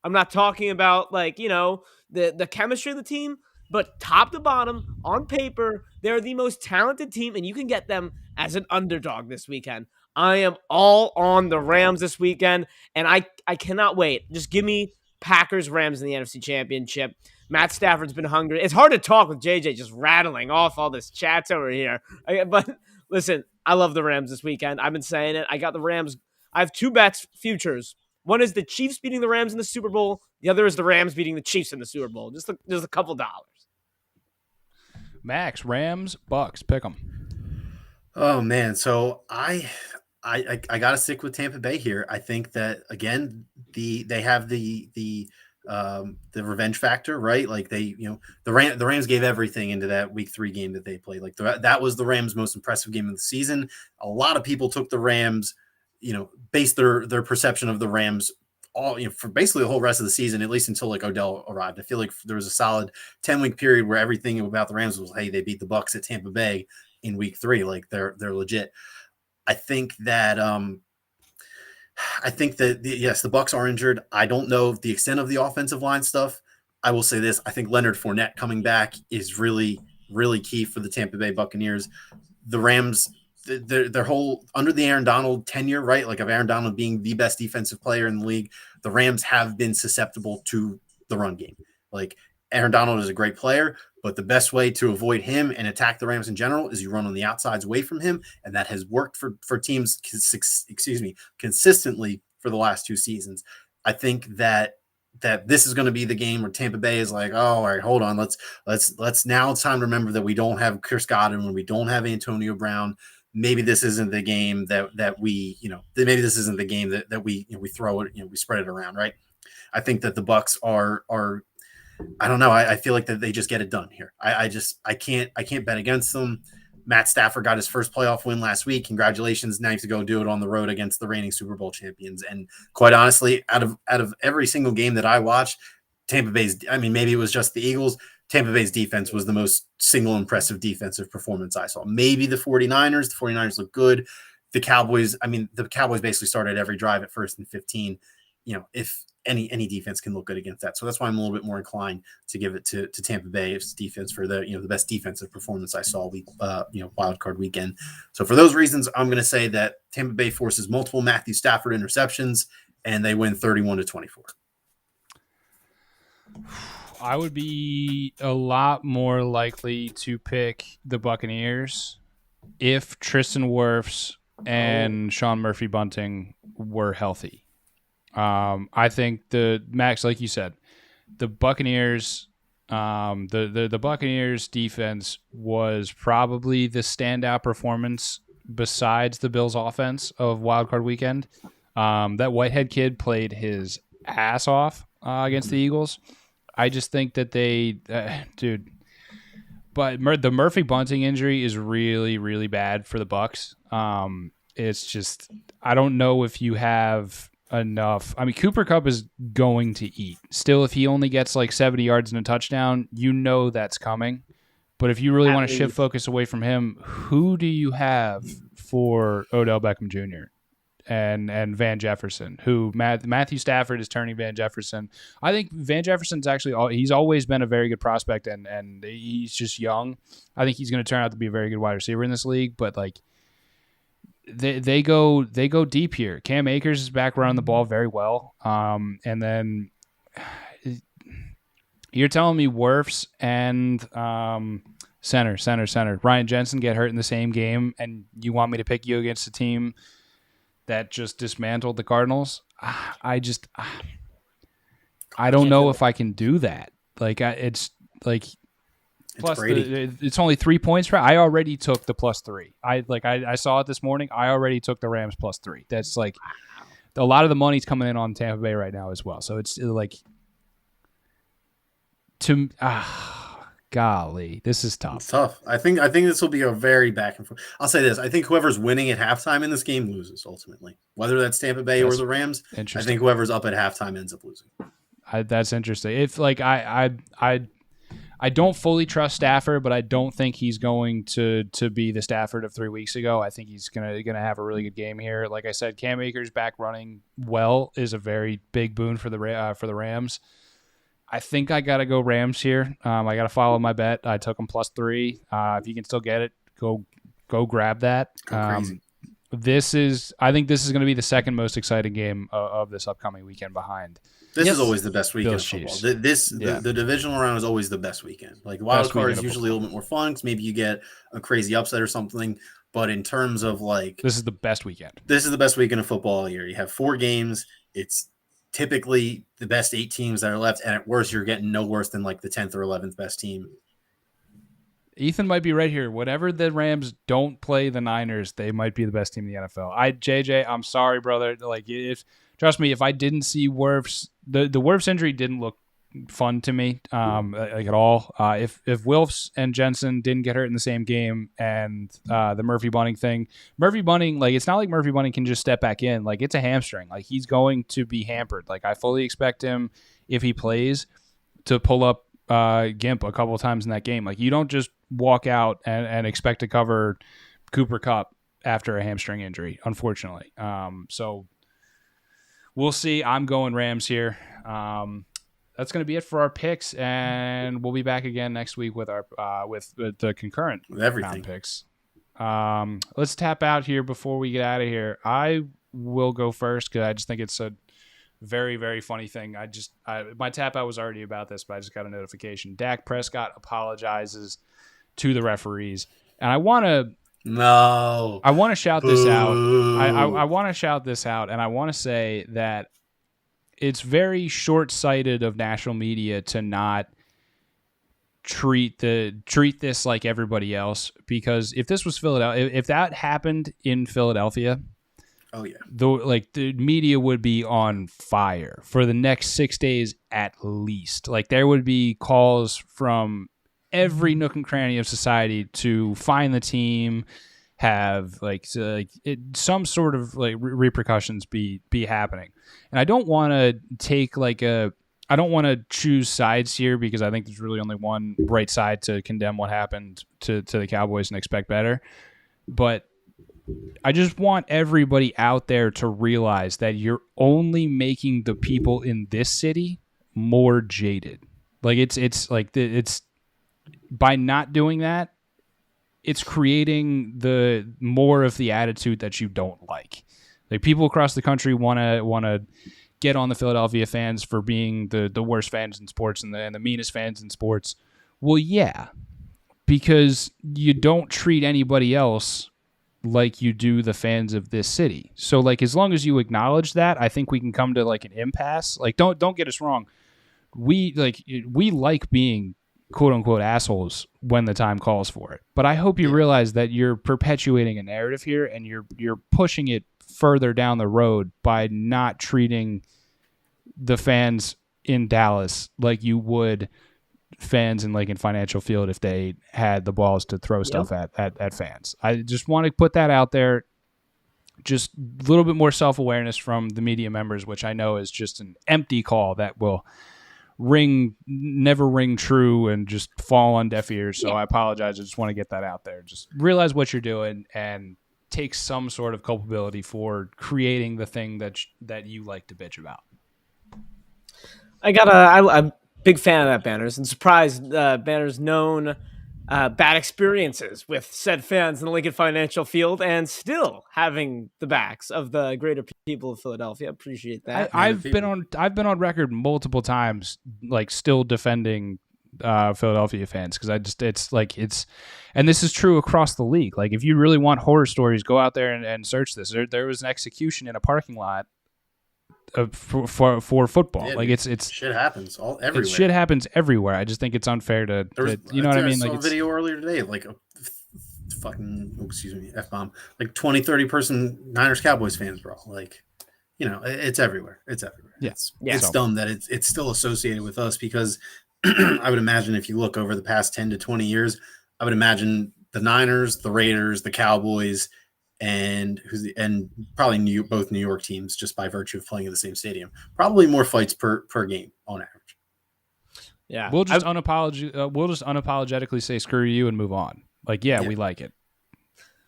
I'm not talking about, the chemistry of the team. But top to bottom, on paper, they're the most talented team, and you can get them as an underdog this weekend. I am all on the Rams this weekend, and I cannot wait. Just give me Packers-Rams in the NFC Championship. Matt Stafford's been hungry. It's hard to talk with JJ just rattling off all this chats over here. But listen, I love the Rams this weekend. I've been saying it. I got the Rams. I have two bets, futures. One is the Chiefs beating the Rams in the Super Bowl. The other is the Rams beating the Chiefs in the Super Bowl. Just a couple dollars. Max, Rams, Bucks, pick them. Oh man, so I gotta stick with Tampa Bay here. I think that again, they have the revenge factor, right? Like the Rams gave everything into that Week 3 game that they played. Like that was the Rams' most impressive game of the season. A lot of people took the Rams, based their perception of the Rams for basically the whole rest of the season, at least until Odell arrived. I feel like there was a solid 10-week period where everything about the Rams was, hey, they beat the Bucks at Tampa Bay in Week 3. Like they're legit. I think that yes, the Bucks are injured. I don't know the extent of the offensive line stuff. I will say this: I think Leonard Fournette coming back is really, really key for the Tampa Bay Buccaneers. The Rams, their whole under the Aaron Donald tenure, right? Like of Aaron Donald being the best defensive player in the league, the Rams have been susceptible to the run game. Like Aaron Donald is a great player, but the best way to avoid him and attack the Rams in general is you run on the outsides away from him, and that has worked for teams, consistently for the last 2 seasons. I think that that this is going to be the game where Tampa Bay is like, oh, all right, hold on, let's now it's time to remember that we don't have Chris Godwin, when we don't have Antonio Brown. Maybe this isn't the game that we, maybe this isn't the game that we we throw it, we spread it around, right? I think that the Bucs are I don't know. I feel like that they just get it done here. I can't bet against them. Matt Stafford got his first playoff win last week. Congratulations. Now you have to go do it on the road against the reigning Super Bowl champions. And quite honestly, out of every single game that I watched, Tampa Bay's, I mean, maybe it was just the Eagles. Tampa Bay's defense was the most single impressive defensive performance I saw. Maybe the 49ers. The 49ers look good. The Cowboys basically started every drive at 1st and 15. If any defense can look good against that. So that's why I'm a little bit more inclined to give it to Tampa Bay's defense for the best defensive performance I saw wild card weekend. So for those reasons, I'm going to say that Tampa Bay forces multiple Matthew Stafford interceptions and they win 31-24. I would be a lot more likely to pick the Buccaneers if Tristan Wirfs and Sean Murphy Bunting were healthy. I think the Max, like you said, the Buccaneers, the Buccaneers defense was probably the standout performance besides the Bills offense of Wild Card Weekend. That Whitehead kid played his ass off against the Eagles. I just think that but the Murphy Bunting injury is really, really bad for the Bucs. It's just, I don't know if you have enough. I mean, Cooper Kupp is going to eat. Still, if he only gets like 70 yards and a touchdown, that's coming. But if you really want to shift focus away from him, who do you have for Odell Beckham Jr. and Van Jefferson, who Matthew Stafford is turning Van Jefferson? I think Van Jefferson's he's always been a very good prospect, and he's just young. I think he's going to turn out to be a very good wide receiver in this league, but like, They go deep here. Cam Akers is back running the ball very well. And then you're telling me Wirfs and center Ryan Jensen get hurt in the same game, and you want me to pick you against a team that just dismantled the Cardinals? I don't know if I can do that. Like it's plus it's only 3 points. I already took the +3. I saw it this morning. I already took the Rams +3. That's like a lot of the money's coming in on Tampa Bay right now as well. So it's like golly, this is tough. It's tough. I think this will be a very back and forth. I'll say this: I think whoever's winning at halftime in this game loses ultimately, whether that's Tampa Bay or the Rams. I think whoever's up at halftime ends up losing. That's interesting. If like I don't fully trust Stafford, but I don't think he's going to be the Stafford of 3 weeks ago. I think he's gonna have a really good game here. Like I said, Cam Akers back running well is a very big boon for the Rams. I think I got to go Rams here. I got to follow my bet. I took them +3. If you can still get it, go grab that. Crazy. I think this is going to be the second most exciting game of this upcoming weekend behind. This is always the best weekend of football. The divisional round is always the best weekend. Like wild card is usually a little bit more fun because maybe you get a crazy upset or something. But in terms of like, this is the best weekend. This is the best weekend of football all year. You have 4 games. It's typically the best 8 teams that are left, and at worst, you're getting no worse than like the 10th or 11th best team. Ethan might be right here. Whatever the Rams don't play the Niners, they might be the best team in the NFL. JJ, I'm sorry, brother. Like, trust me, if I didn't see Wirfs, the Wirfs injury didn't look fun to me, like at all. If Wirfs and Jensen didn't get hurt in the same game, and the Murphy Bunting thing, like it's not like Murphy Bunting can just step back in. Like it's a hamstring. Like he's going to be hampered. Like I fully expect him, if he plays, to pull up Gimp a couple of times in that game. Like you don't just walk out and expect to cover Cooper Kupp after a hamstring injury, unfortunately. So we'll see. I'm going Rams here. That's going to be it for our picks, and we'll be back again next week with our with the concurrent round picks. Let's tap out here before we get out of here. I will go first because I just think it's a very, very funny thing. My tap out was already about this, but I just got a notification. Dak Prescott apologizes to the referees, and I want to shout this out. I want to shout this out, and I want to say that it's very short-sighted of national media to not treat this like everybody else, because if this was Philadelphia, if that happened in Philadelphia, oh yeah, the media would be on fire for the next 6 days at least. Like there would be calls from every nook and cranny of society to find the team, have some sort of repercussions be happening. And I don't want to I don't want to choose sides here, because I think there's really only one right side to condemn what happened to the Cowboys and expect better. But I just want everybody out there to realize that you're only making the people in this city more jaded. Like it's by not doing that, it's creating the more of the attitude that you don't like. Like people across the country want to get on the Philadelphia fans for being the worst fans in sports and the meanest fans in sports. Well, yeah, because you don't treat anybody else like you do the fans of this city. So like as long as you acknowledge that, I think we can come to like an impasse. Like don't get us wrong. We like being quote unquote assholes when the time calls for it. But I hope you realize that you're perpetuating a narrative here, and you're pushing it further down the road by not treating the fans in Dallas like you would fans in Financial Field if they had the balls to throw stuff at fans. I just want to put that out there. Just a little bit more self-awareness from the media members, which I know is just an empty call that will never ring true and just fall on deaf ears. So I apologize. I just want to get that out there. Just realize what you're doing and take some sort of culpability for creating the thing that you like to bitch about. I'm a big fan of that Banners, and surprised Banners known bad experiences with said fans in the Lincoln Financial Field, and still having the backs of the greater people of Philadelphia. Appreciate that. I've been on record multiple times, still defending Philadelphia fans, because and this is true across the league. Like if you really want horror stories, go out there and search this. There was an execution in a parking lot for football. Yeah, it's shit happens everywhere. Shit happens everywhere. I just think it's unfair to you know what I mean? I saw a video earlier today, F-bomb, 20, 30 person Niners Cowboys fans, bro. It's everywhere. It's everywhere. Yeah. It's dumb that it's still associated with us, because I would imagine if you look over the past 10 to 20 years, I would imagine the Niners, the Raiders, the Cowboys, and probably both New York teams, just by virtue of playing in the same stadium, probably more fights per game on average. Yeah, we'll just unapologetically say screw you and move on. We like it.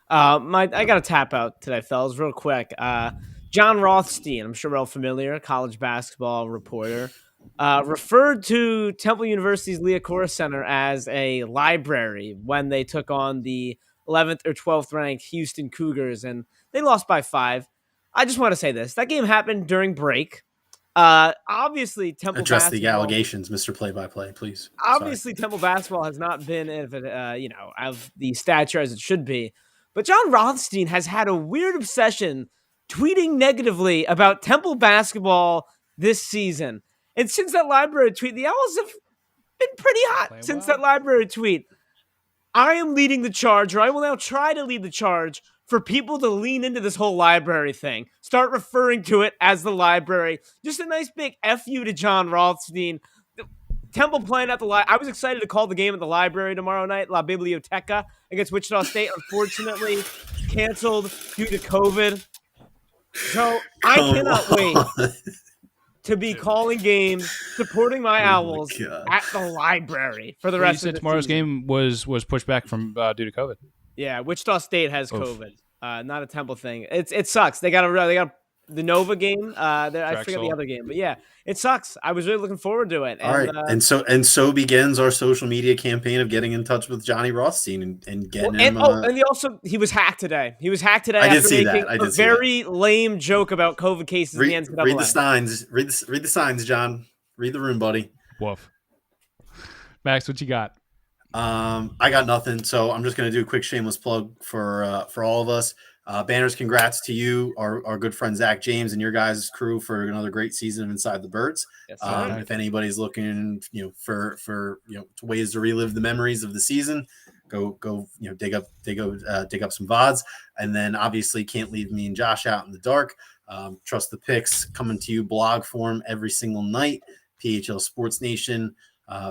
I got a tap out today, fellas, real quick. John Rothstein, I'm sure we're all familiar, college basketball reporter, referred to Temple University's Liacouras Center as a library when they took on the 11th or 12th ranked Houston Cougars, and they lost by 5. I just want to say this. That game happened during break. Obviously, Temple address the allegations, Mr. Play-by-Play, please. Obviously, Temple basketball has not been of the stature as it should be. But John Rothstein has had a weird obsession tweeting negatively about Temple basketball this season. And since that library tweet, the Owls have been pretty hot since that library tweet. I am leading the charge, or I will now try to lead the charge for people to lean into this whole library thing. Start referring to it as the library. Just a nice big F you to John Rothstein. Temple playing at the library. I was excited to call the game at the library tomorrow night, La Biblioteca, against Wichita State. Unfortunately, canceled due to COVID. So I cannot wait to be calling games, supporting my Owls at the library for the rest of the tomorrow's season. game was pushed back from due to COVID. Yeah, Wichita State has COVID. Not a Temple thing. It sucks. They got the Nova game. I forget the other game, but yeah, it sucks. I was really looking forward to it. All right, and so begins our social media campaign of getting in touch with Johnny Rothstein and getting him. He was hacked today. I did see that. A very lame joke about COVID cases in the NCAA. Read the signs. Read the signs, John. Read the room, buddy. Woof. Max, what you got? I got nothing, so I'm just going to do a quick shameless plug for all of us. Banners, congrats to you, our good friend Zach James, and your guys' crew for another great season of Inside the Birds. Yes, sir. If anybody's looking, for ways to relive the memories of the season, go dig up some VODs, and then obviously can't leave me and Josh out in the dark. Trust the Picks coming to you blog form every single night. PHL Sports Nation.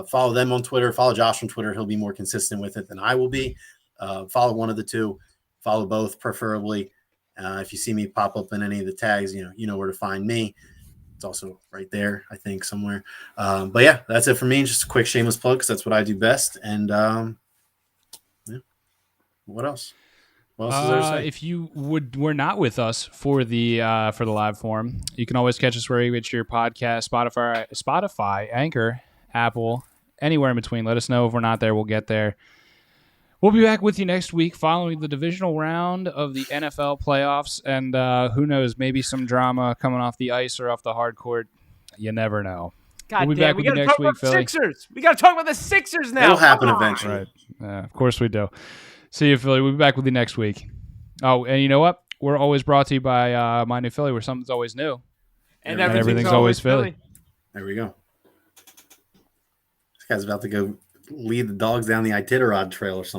Follow them on Twitter. Follow Josh on Twitter. He'll be more consistent with it than I will be. Follow one of the two. Follow both, preferably. If you see me pop up in any of the tags, you know where to find me. It's also right there, I think, somewhere. But yeah, that's it for me. Just a quick shameless plug because that's what I do best. And what else? What else is there to say? If you were not with us for the live forum, you can always catch us where you get your podcast, Spotify, Anchor, Apple, anywhere in between. Let us know if we're not there. We'll get there. We'll be back with you next week following the divisional round of the NFL playoffs, and who knows, maybe some drama coming off the ice or off the hard court. You never know. God we'll be damn, back we with you gotta next talk week, about the Philly. Sixers. We got to talk about the Sixers now. It'll happen Come on. eventually. Right. Of course we do. See you, Philly. We'll be back with you next week. Oh, and you know what? We're always brought to you by My New Philly, where something's always new. And everything's always Philly. There we go. This guy's about to go lead the dogs down the Iditarod trail or something.